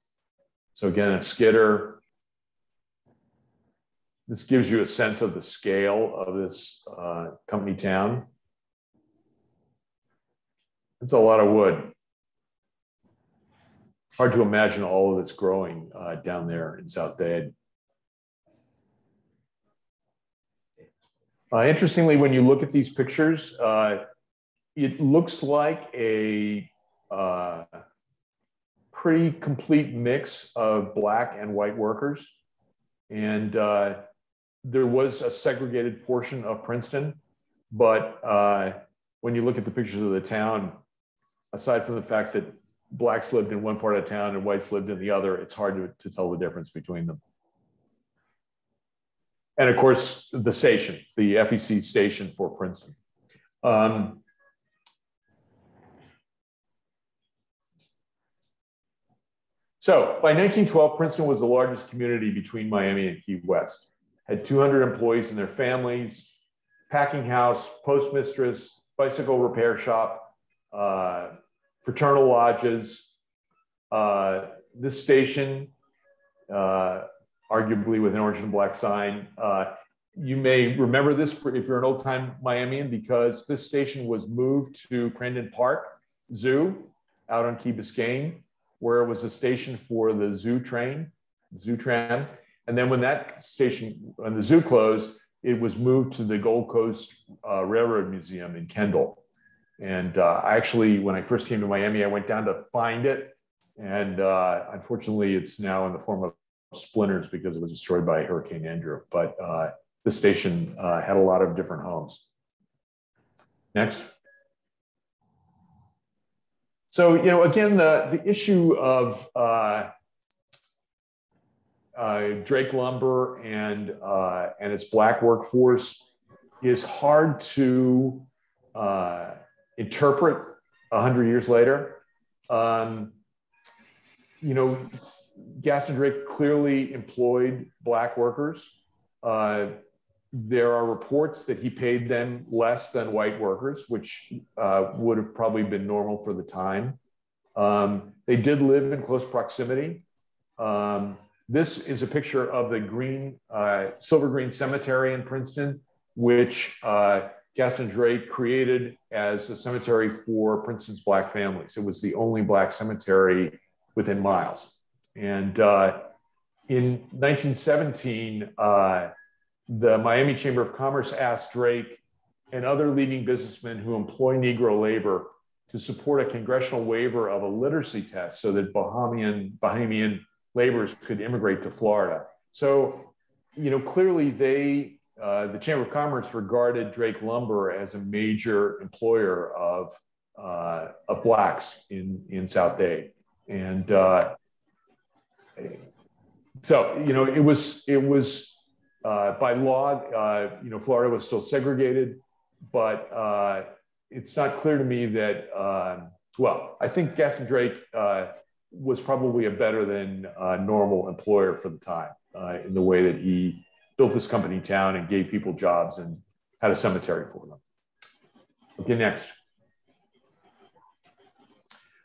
So again, a skidder. This gives you a sense of the scale of this company town. It's a lot of wood. Hard to imagine all of this growing down there in South Dade. Interestingly, when you look at these pictures, it looks like a pretty complete mix of Black and white workers. And there was a segregated portion of Princeton, but when you look at the pictures of the town, aside from the fact that Blacks lived in one part of town and whites lived in the other, it's hard to tell the difference between them. And of course, the station, the FEC station for Princeton. So by 1912, Princeton was the largest community between Miami and Key West. Had 200 employees and their families, packing house, postmistress, bicycle repair shop, fraternal lodges. This station, arguably with an orange and black sign, you may remember this if you're an old-time Miamian, because this station was moved to Crandon Park Zoo out on Key Biscayne, where it was a station for the zoo train, zoo tram. And then when that station, when the zoo closed, it was moved to the Gold Coast Railroad Museum in Kendall. And I actually, when I first came to Miami, I went down to find it. And unfortunately, it's now in the form of splinters because it was destroyed by Hurricane Andrew. But the station had a lot of different homes. Next. So, you know, again, the issue of Drake Lumber and its Black workforce is hard to interpret 100 years later. You know, Gaston Drake clearly employed Black workers. There are reports that he paid them less than white workers, which would have probably been normal for the time. They did live in close proximity. This is a picture of the Silver Green Cemetery in Princeton, which Gaston Drake created as a cemetery for Princeton's Black families. It was the only Black cemetery within miles. And in 1917, the Miami Chamber of Commerce asked Drake and other leading businessmen who employ Negro labor to support a congressional waiver of a literacy test so that Bahamian laborers could immigrate to Florida. So, you know, clearly the Chamber of Commerce regarded Drake Lumber as a major employer of Blacks in South Dade. And so, you know, it was by law, you know, Florida was still segregated, but it's not clear to me that, well, I think Gaston Drake was probably a better than normal employer for the time in the way that he built this company town and gave people jobs and had a cemetery for them. Okay, next.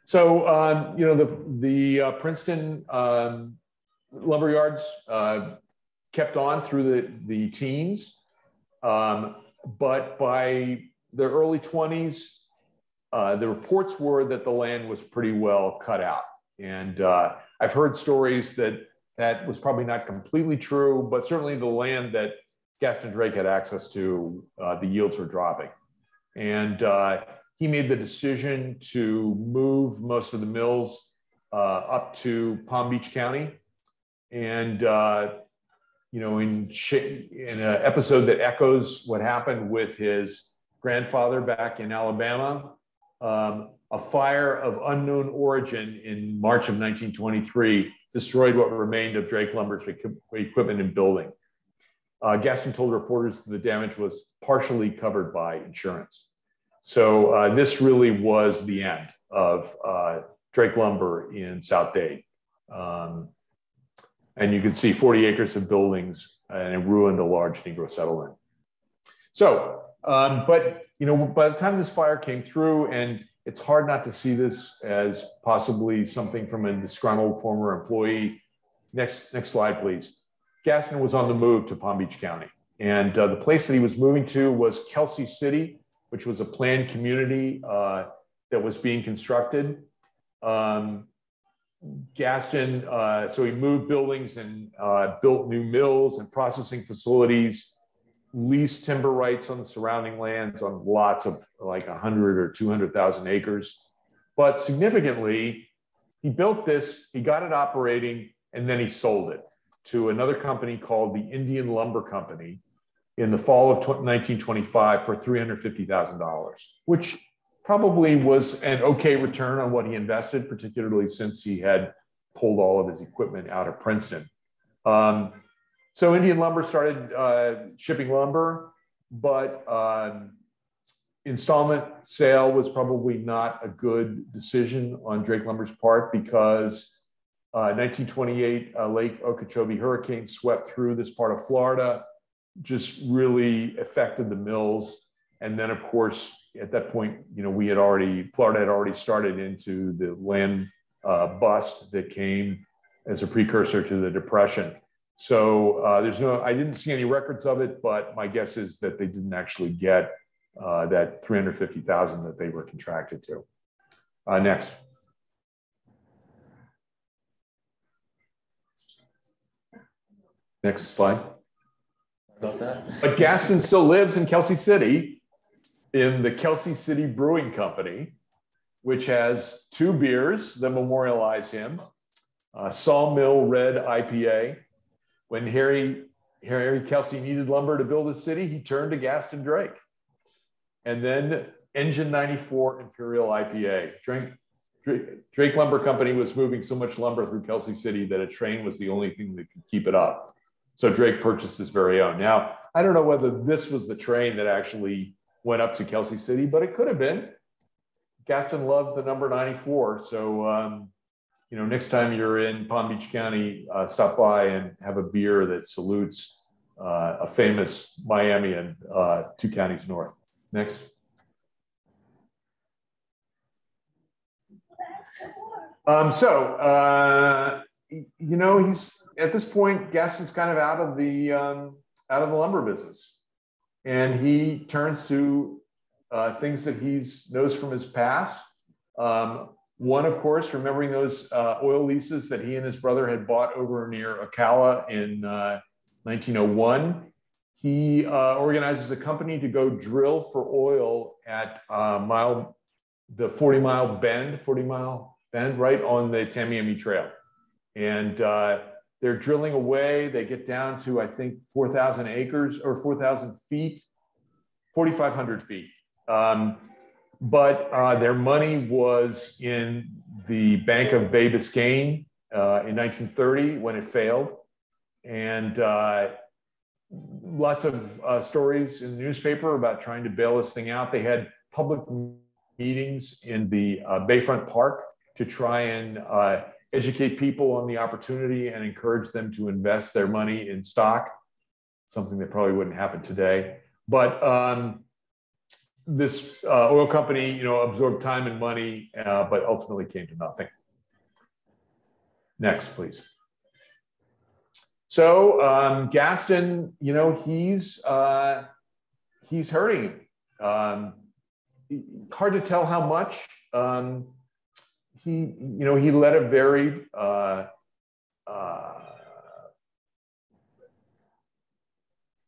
So, you know, the Princeton lumberyards kept on through the teens, but by the early 20s, the reports were that the land was pretty well cut out. And I've heard stories that was probably not completely true, but certainly the land that Gaston Drake had access to, the yields were dropping. And he made the decision to move most of the mills up to Palm Beach County. And, you know, in an episode that echoes what happened with his grandfather back in Alabama, a fire of unknown origin in March of 1923 destroyed what remained of Drake Lumber's equipment and building. Gaston told reporters that the damage was partially covered by insurance. So this really was the end of Drake Lumber in South Dade. And you can see 40 acres of buildings, and it ruined a large Negro settlement. So, but you know, by the time this fire came through, and it's hard not to see this as possibly something from a disgruntled former employee. Next slide, please. Gaston was on the move to Palm Beach County, and the place that he was moving to was Kelsey City, which was a planned community that was being constructed. Gaston, so he moved buildings and built new mills and processing facilities, leased timber rights on the surrounding lands on lots of like 100 or 200,000 acres. But significantly, he built this, he got it operating, and then he sold it to another company called the Indian Lumber Company in the fall of 1925 for $350,000, which probably was an okay return on what he invested, particularly since he had pulled all of his equipment out of Princeton. So Indian Lumber started shipping lumber, but installment sale was probably not a good decision on Drake Lumber's part because 1928 Lake Okeechobee hurricane swept through this part of Florida, just really affected the mills. And then, of course, at that point, you know, Florida had already started into the land bust that came as a precursor to the Depression. So I didn't see any records of it, but my guess is that they didn't actually get that $350,000 that they were contracted to. Next. Next slide. About that. But Gaston still lives in Kelsey City in the Kelsey City Brewing Company, which has 2 beers that memorialize him. Sawmill Red IPA. When Harry Kelsey needed lumber to build a city, he turned to Gaston Drake. And then Engine 94 Imperial IPA. Drake Lumber Company was moving so much lumber through Kelsey City that a train was the only thing that could keep it up. So Drake purchased his very own. Now, I don't know whether this was the train that actually went up to Kelsey City, but it could have been. Gaston loved the number 94. So, you know, next time you're in Palm Beach County, stop by and have a beer that salutes a famous Miami-an 2 counties north. Next. You know, he's at this point, Gaston's kind of out of the lumber business, and he turns to things that he knows from his past. One, of course, remembering those oil leases that he and his brother had bought over near Ocala in 1901. He organizes a company to go drill for oil at the 40 mile bend, right on the Tamiami Trail. And they're drilling away. They get down to, I think, 4,000 acres or 4,000 feet, 4,500 feet. But their money was in the Bank of Bay Biscayne in 1930 when it failed. And lots of stories in the newspaper about trying to bail this thing out. They had public meetings in the Bayfront Park to try and educate people on the opportunity and encourage them to invest their money in stock, something that probably wouldn't happen today. But this oil company, you know, absorbed time and money, but ultimately came to nothing. Next, please. So Gaston, you know, he's hurting. Hard to tell how much. He led a very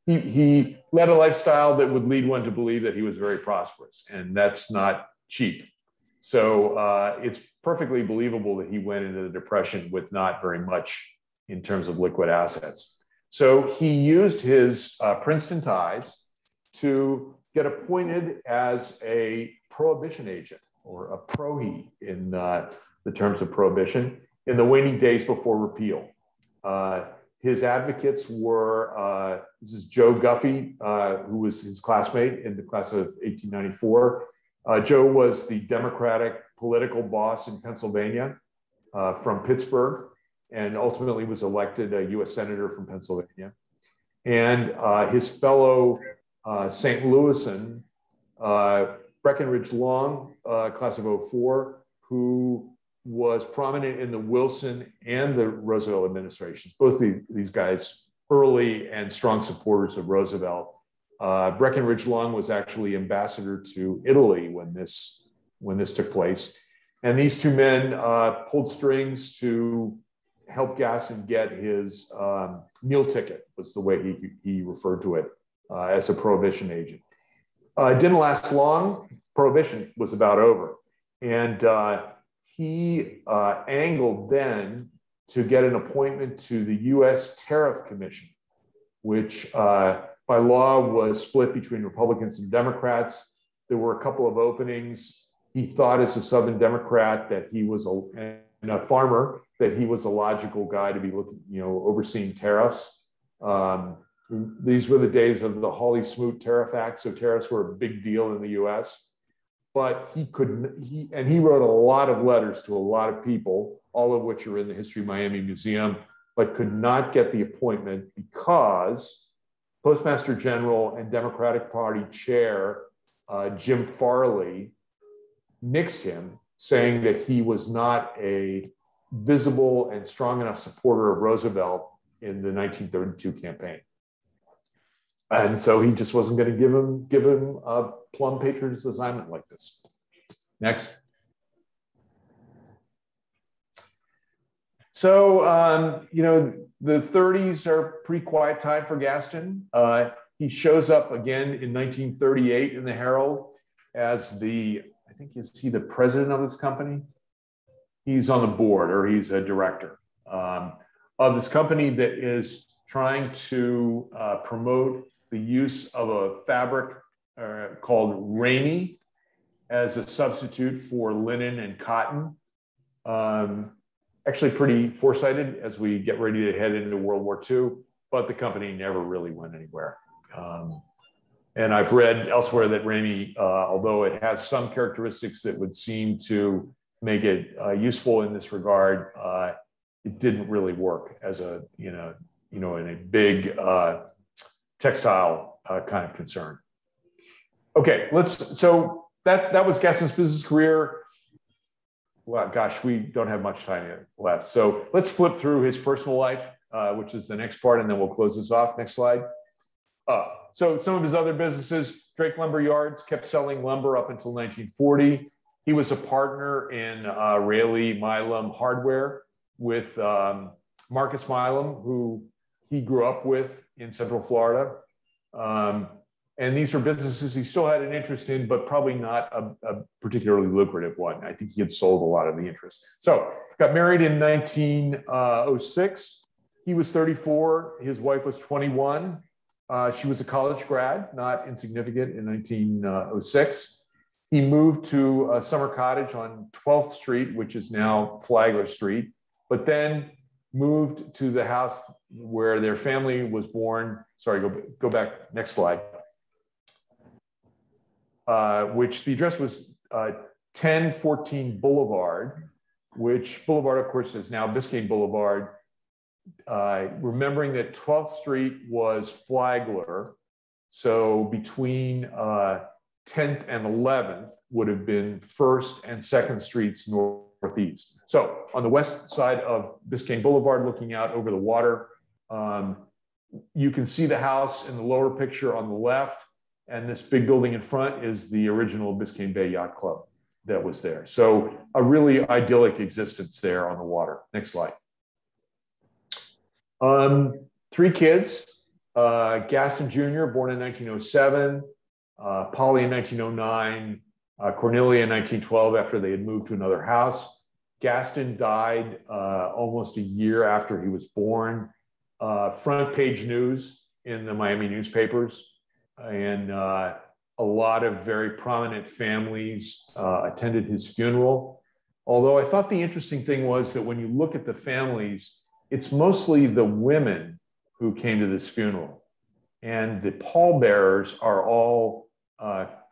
he led a lifestyle that would lead one to believe that he was very prosperous, and that's not cheap. So it's perfectly believable that he went into the Depression with not very much in terms of liquid assets. So he used his Princeton ties to get appointed as a prohibition agent, or a prohi in the terms of prohibition, in the waning days before repeal. His advocates were, this is Joe Guffey, who was his classmate in the class of 1894. Joe was the Democratic political boss in Pennsylvania from Pittsburgh, and ultimately was elected a US Senator from Pennsylvania. And his fellow St. Louisan, Breckinridge Long, class of 04, who was prominent in the Wilson and the Roosevelt administrations. Both these guys, early and strong supporters of Roosevelt. Breckinridge Long was actually ambassador to Italy when this took place. And these two men pulled strings to help Gaston get his meal ticket, was the way he referred to it, as a prohibition agent. It didn't last long. Prohibition was about over. And he angled then to get an appointment to the US Tariff Commission, which by law was split between Republicans and Democrats. There were a couple of openings. He thought, as a Southern Democrat, that he was and a farmer, that he was a logical guy to be looking, overseeing tariffs. These were the days of the Hawley-Smoot Tariff Act, so tariffs were a big deal in the US. But he wrote a lot of letters to a lot of people, all of which are in the History of Miami Museum, but could not get the appointment because Postmaster General and Democratic Party Chair Jim Farley nixed him, saying that he was not a visible and strong enough supporter of Roosevelt in the 1932 campaign. And so he just wasn't going to give him a plum patronage assignment like this. Next. So, the 30s are a pretty quiet time for Gaston. He shows up again in 1938 in the Herald as is he the president of this company? He's on the board, or he's a director of this company that is trying to promote the use of a fabric called ramie as a substitute for linen and cotton. Actually pretty foresighted as we get ready to head into World War II, but the company never really went anywhere. And I've read elsewhere that ramie, although it has some characteristics that would seem to make it useful in this regard, it didn't really work as in a big textile kind of concern. Okay, so that was Gaston's business career. Well, gosh, we don't have much time left. So let's flip through his personal life, which is the next part, and then we'll close this off. Next slide. So some of his other businesses, Drake Lumber Yards, kept selling lumber up until 1940. He was a partner in Rayleigh Milam Hardware with Marcus Milam, who he grew up with in Central Florida. And these were businesses he still had an interest in, but probably not a particularly lucrative one. I think he had sold a lot of the interest. So got married in 1906. He was 34. His wife was 21. She was a college grad, not insignificant in 1906. He moved to a summer cottage on 12th Street, which is now Flagler Street, but then moved to the house where their family was born. Sorry, go back, next slide. Which the address was 1014 Boulevard, which Boulevard, of course, is now Biscayne Boulevard. Remembering that 12th Street was Flagler, so between 10th and 11th would have been 1st and 2nd Streets northeast. So on the west side of Biscayne Boulevard, looking out over the water, you can see the house in the lower picture on the left, and this big building in front is the original Biscayne Bay Yacht Club that was there. So a really idyllic existence there on the water. Next slide. 3 kids, Gaston Jr., born in 1907, Polly in 1909, Cornelia in 1912 after they had moved to another house. Gaston died almost a year after he was born. Front page news in the Miami newspapers, and a lot of very prominent families attended his funeral. Although I thought the interesting thing was that when you look at the families, it's mostly the women who came to this funeral. And the pallbearers are all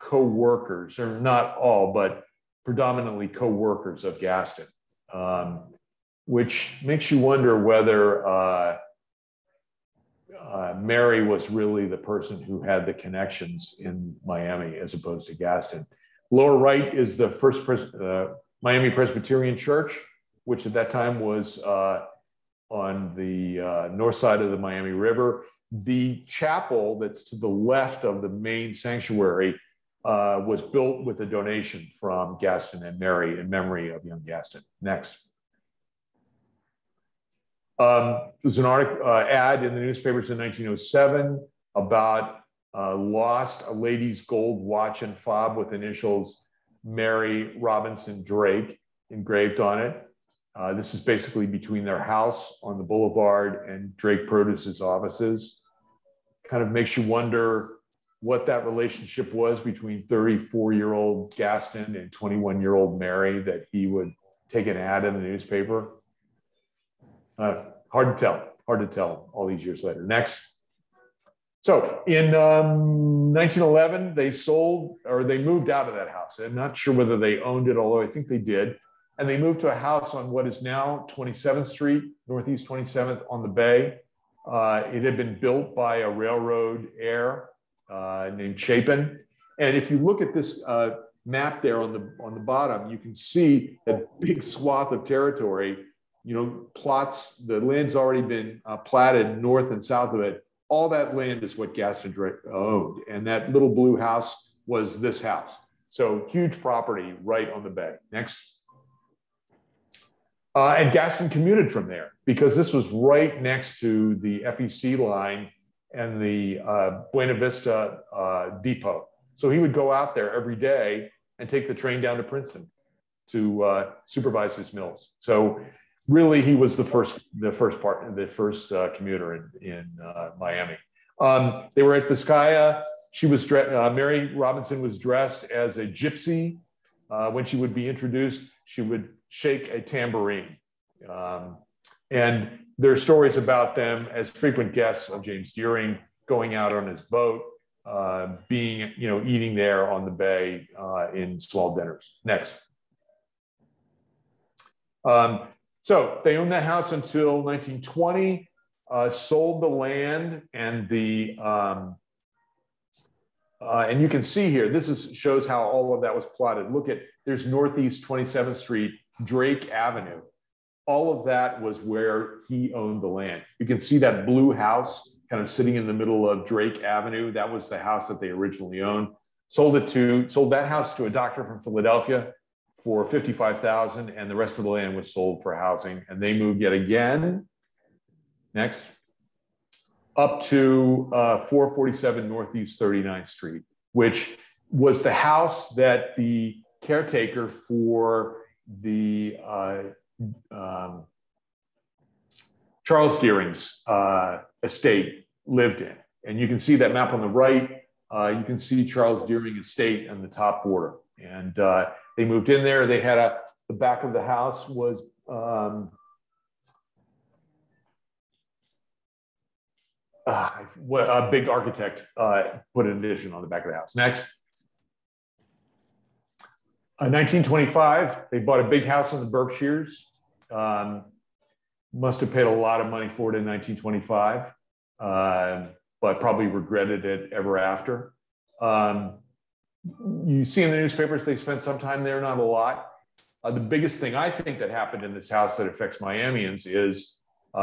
co-workers, or not all, but predominantly co-workers of Gaston, which makes you wonder whether Mary was really the person who had the connections in Miami as opposed to Gaston. Lower right is the first Miami Presbyterian Church, which at that time was on the north side of the Miami River. The chapel that's to the left of the main sanctuary was built with a donation from Gaston and Mary in memory of young Gaston. Next. There's an ad in the newspapers in 1907 about lost a lady's gold watch and fob with initials Mary Robinson Drake engraved on it. This is basically between their house on the boulevard and Drake Produce's offices. Kind of makes you wonder what that relationship was between 34-year-old Gaston and 21-year-old Mary, that he would take an ad in the newspaper. Hard to tell all these years later. Next. So in 1911, they sold, or they moved out of that house. I'm not sure whether they owned it, although I think they did. And they moved to a house on what is now 27th Street, Northeast 27th on the Bay. It had been built by a railroad heir named Chapin. And if you look at this map there on the bottom, you can see that big swath of territory, plots, the land's already been platted north and south of it. All that land is what Gaston Drake owned. And that little blue house was this house. So huge property right on the bay. Next. And Gaston commuted from there because this was right next to the FEC line and the Buena Vista depot. So he would go out there every day and take the train down to Princeton to supervise his mills. So really, he was the first commuter in Miami. They were at the Skya. She was Mary Robinson was dressed as a gypsy. When she would be introduced, she would shake a tambourine. And there are stories about them as frequent guests of James Deering, going out on his boat, eating there on the bay in small dinners. Next. So they owned that house until 1920, sold the land, and and you can see here, shows how all of that was plotted. Look at, there's Northeast 27th Street, Drake Avenue. All of that was where he owned the land. You can see that blue house kind of sitting in the middle of Drake Avenue. That was the house that they originally owned. Sold that house to a doctor from Philadelphia for $55,000, and the rest of the land was sold for housing. And they moved yet again, next, up to 447 Northeast 39th Street, which was the house that the caretaker for the Charles Deering's estate lived in. And you can see that map on the right. You can see Charles Deering estate on the top border. And they moved in there. They had the back of the house was a big architect put an addition on the back of the house. Next. 1925, they bought a big house in the Berkshires. Must have paid a lot of money for it in 1925, but probably regretted it ever after. You see in the newspapers, they spent some time there, not a lot. The biggest thing I think that happened in this house that affects Miamians is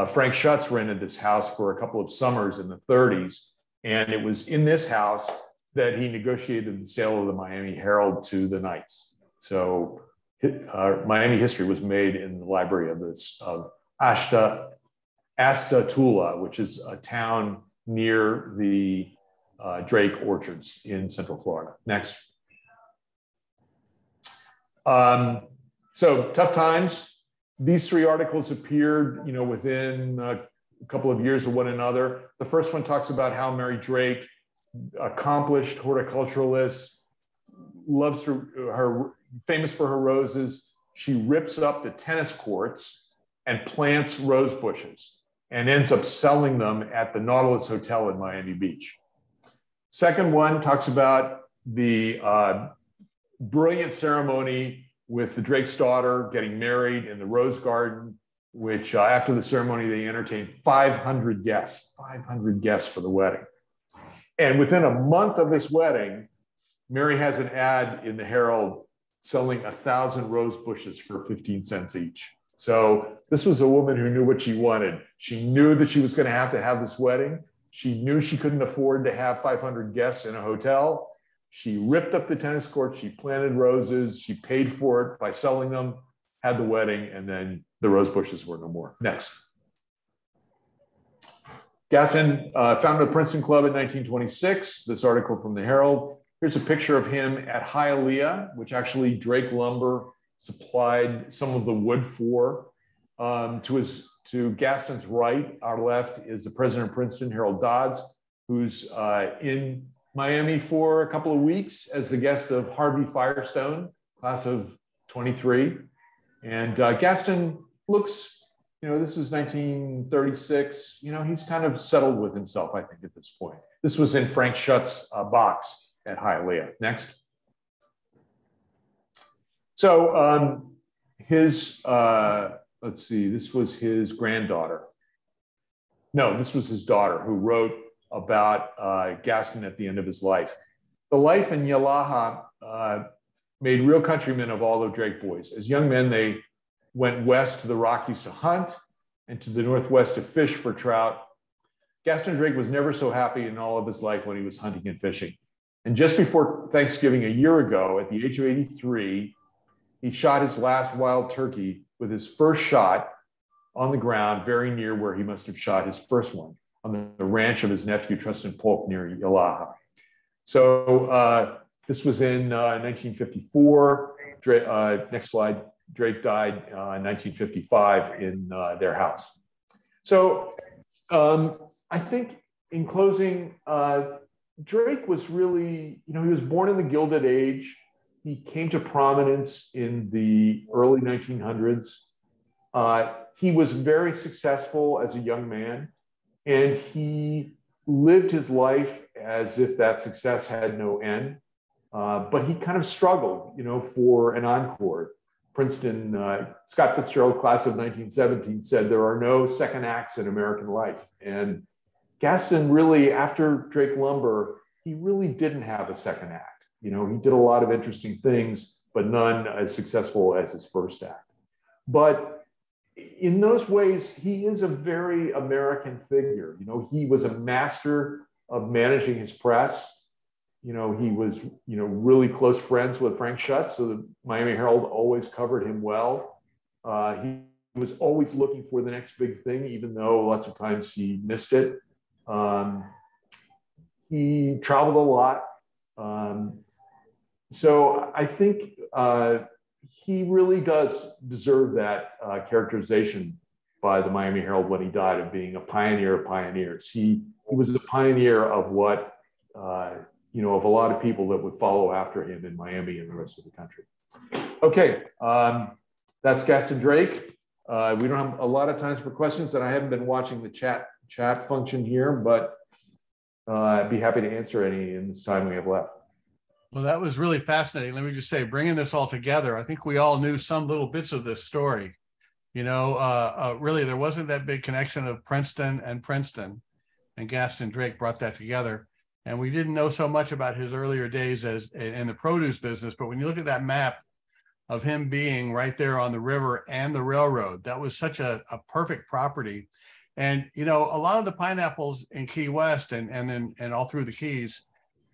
Frank Schutz rented this house for a couple of summers in the 30s. And it was in this house that he negotiated the sale of the Miami Herald to the Knights. So Miami history was made in the library of Astatula, which is a town near the Drake orchards in Central Florida. Next. So tough times. These three articles appeared, within a couple of years of one another. The first one talks about how Mary Drake, accomplished horticulturalist, loves her famous for her roses. She rips up the tennis courts and plants rose bushes and ends up selling them at the Nautilus Hotel in Miami Beach. Second one talks about the brilliant ceremony with the Drake's daughter getting married in the Rose Garden, which after the ceremony, they entertained 500 guests for the wedding. And within a month of this wedding, Mary has an ad in the Herald selling 1,000 rose bushes for 15 cents each. So this was a woman who knew what she wanted. She knew that she was going to have this wedding. She knew she couldn't afford to have 500 guests in a hotel. She ripped up the tennis court. She planted roses. She paid for it by selling them, had the wedding, and then the rose bushes were no more. Next. Gaston founded the Princeton Club in 1926. This article from the Herald. Here's a picture of him at Hialeah, which actually Drake Lumber supplied some of the wood for. To Gaston's right, our left, is the president of Princeton, Harold Dodds, who's in Miami for a couple of weeks as the guest of Harvey Firestone, class of 23. And Gaston looks, this is 1936. He's kind of settled with himself, I think, at this point. This was in Frank Schutt's box at Hialeah. Next. So let's see, this was his granddaughter. No, this was his daughter who wrote about Gaston at the end of his life. The life in Yalaha made real countrymen of all the Drake boys. As young men, they went west to the Rockies to hunt and to the Northwest to fish for trout. Gaston Drake was never so happy in all of his life when he was hunting and fishing. And just before Thanksgiving a year ago, at the age of 83, he shot his last wild turkey with his first shot on the ground, very near where he must have shot his first one, on the ranch of his nephew, Tristan Polk, near Yalaha. So this was in 1954. Next slide. Drake died in 1955 in their house. So I think in closing, Drake was really, he was born in the Gilded Age. He came to prominence in the early 1900s. He was very successful as a young man, and he lived his life as if that success had no end. But he kind of struggled, for an encore. Princeton, Scott Fitzgerald, class of 1917, said there are no second acts in American life. And Gaston really, after Drake Lumber, he really didn't have a second act. He did a lot of interesting things, but none as successful as his first act. But in those ways, he is a very American figure. He was a master of managing his press. He was, really close friends with Frank Schutt, so the Miami Herald always covered him well. He was always looking for the next big thing, even though lots of times he missed it. He traveled a lot. So I think he really does deserve that characterization by the Miami Herald when he died, of being a pioneer of pioneers. He was the pioneer of what, of a lot of people that would follow after him in Miami and the rest of the country. Okay, that's Gaston Drake. We don't have a lot of time for questions, and I haven't been watching the chat function here, but I'd be happy to answer any in this time we have left. Well, that was really fascinating. Let me just say, bringing this all together, I think we all knew some little bits of this story. Really, there wasn't that big connection of Princeton, and Gaston Drake brought that together. And we didn't know so much about his earlier days as in the produce business. But when you look at that map of him being right there on the river and the railroad, that was such a perfect property. And, a lot of the pineapples in Key West and all through the Keys,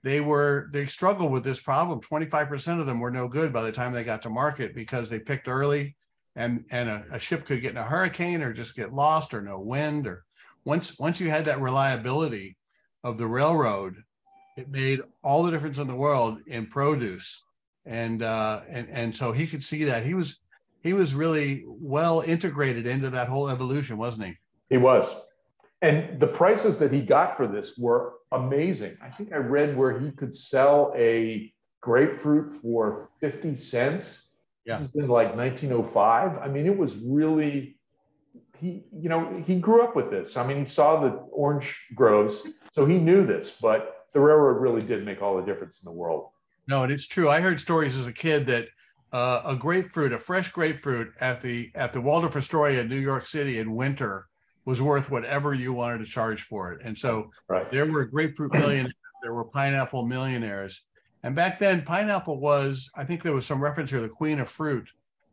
they struggled with this problem. 25% of them were no good by the time they got to market because they picked early, and a ship could get in a hurricane or just get lost, or no wind. Or once you had that reliability of the railroad, it made all the difference in the world in produce. and so he could see that. He was really well integrated into that whole evolution, wasn't he? He was. And the prices that he got for this were amazing. I think I read where he could sell a grapefruit for 50 cents. Yeah. This is in like 1905. I mean, it was really, he grew up with this. I mean, he saw the orange groves, so he knew this, but the railroad really did make all the difference in the world. No, it is true. I heard stories as a kid that a fresh grapefruit at the Waldorf Astoria in New York City in winter was worth whatever you wanted to charge for it. And so There were grapefruit millionaires, there were pineapple millionaires. And back then, pineapple was, I think there was some reference here, the queen of fruit.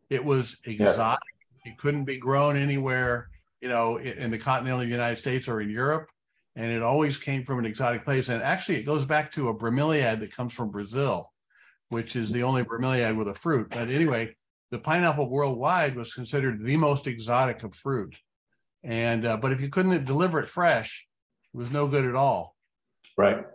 It was exotic. Yeah. It couldn't be grown anywhere, in the continental United States or in Europe. And it always came from an exotic place. And actually, it goes back to a bromeliad that comes from Brazil, which is the only bromeliad with a fruit. But anyway, the pineapple worldwide was considered the most exotic of fruit. And but if you couldn't deliver it fresh, it was no good at all. Right.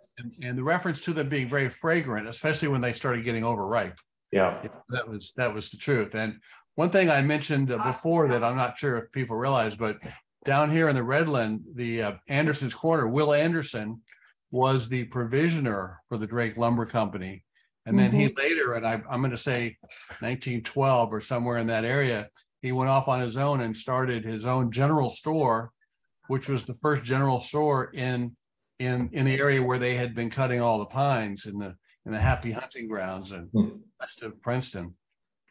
And the reference to them being very fragrant, especially when they started getting overripe. Yeah. That was the truth. And one thing I mentioned before that I'm not sure if people realize, but down here in the Redland, the Anderson's Corner, Will Anderson was the provisioner for the Drake Lumber Company. And then he later, and I'm going to say 1912 or somewhere in that area, he went off on his own and started his own general store, which was the first general store in the area where they had been cutting all the pines in the Happy Hunting Grounds and west of Princeton.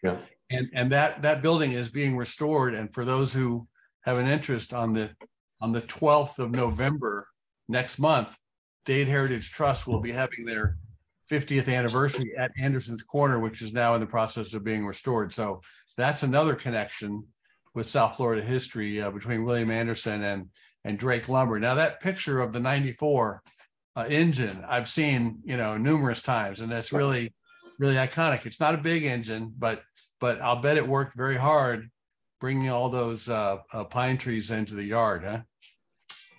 Yeah. And that building is being restored. And for those who have an interest, on the 12th of November next month, Dade Heritage Trust will be having their 50th anniversary at Anderson's Corner, which is now in the process of being restored. So that's another connection with South Florida history between William Anderson and Drake Lumber. Now that picture of the 94 engine I've seen, numerous times, and that's really, really iconic. It's not a big engine, but I'll bet it worked very hard bringing all those pine trees into the yard, huh?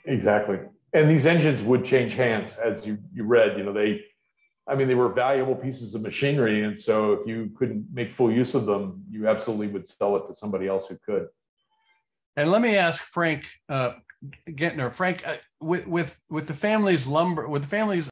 Exactly. And these engines would change hands, as you read. They were valuable pieces of machinery. And so if you couldn't make full use of them, you absolutely would sell it to somebody else who could. And let me ask Frank Gentner. Frank, with the family's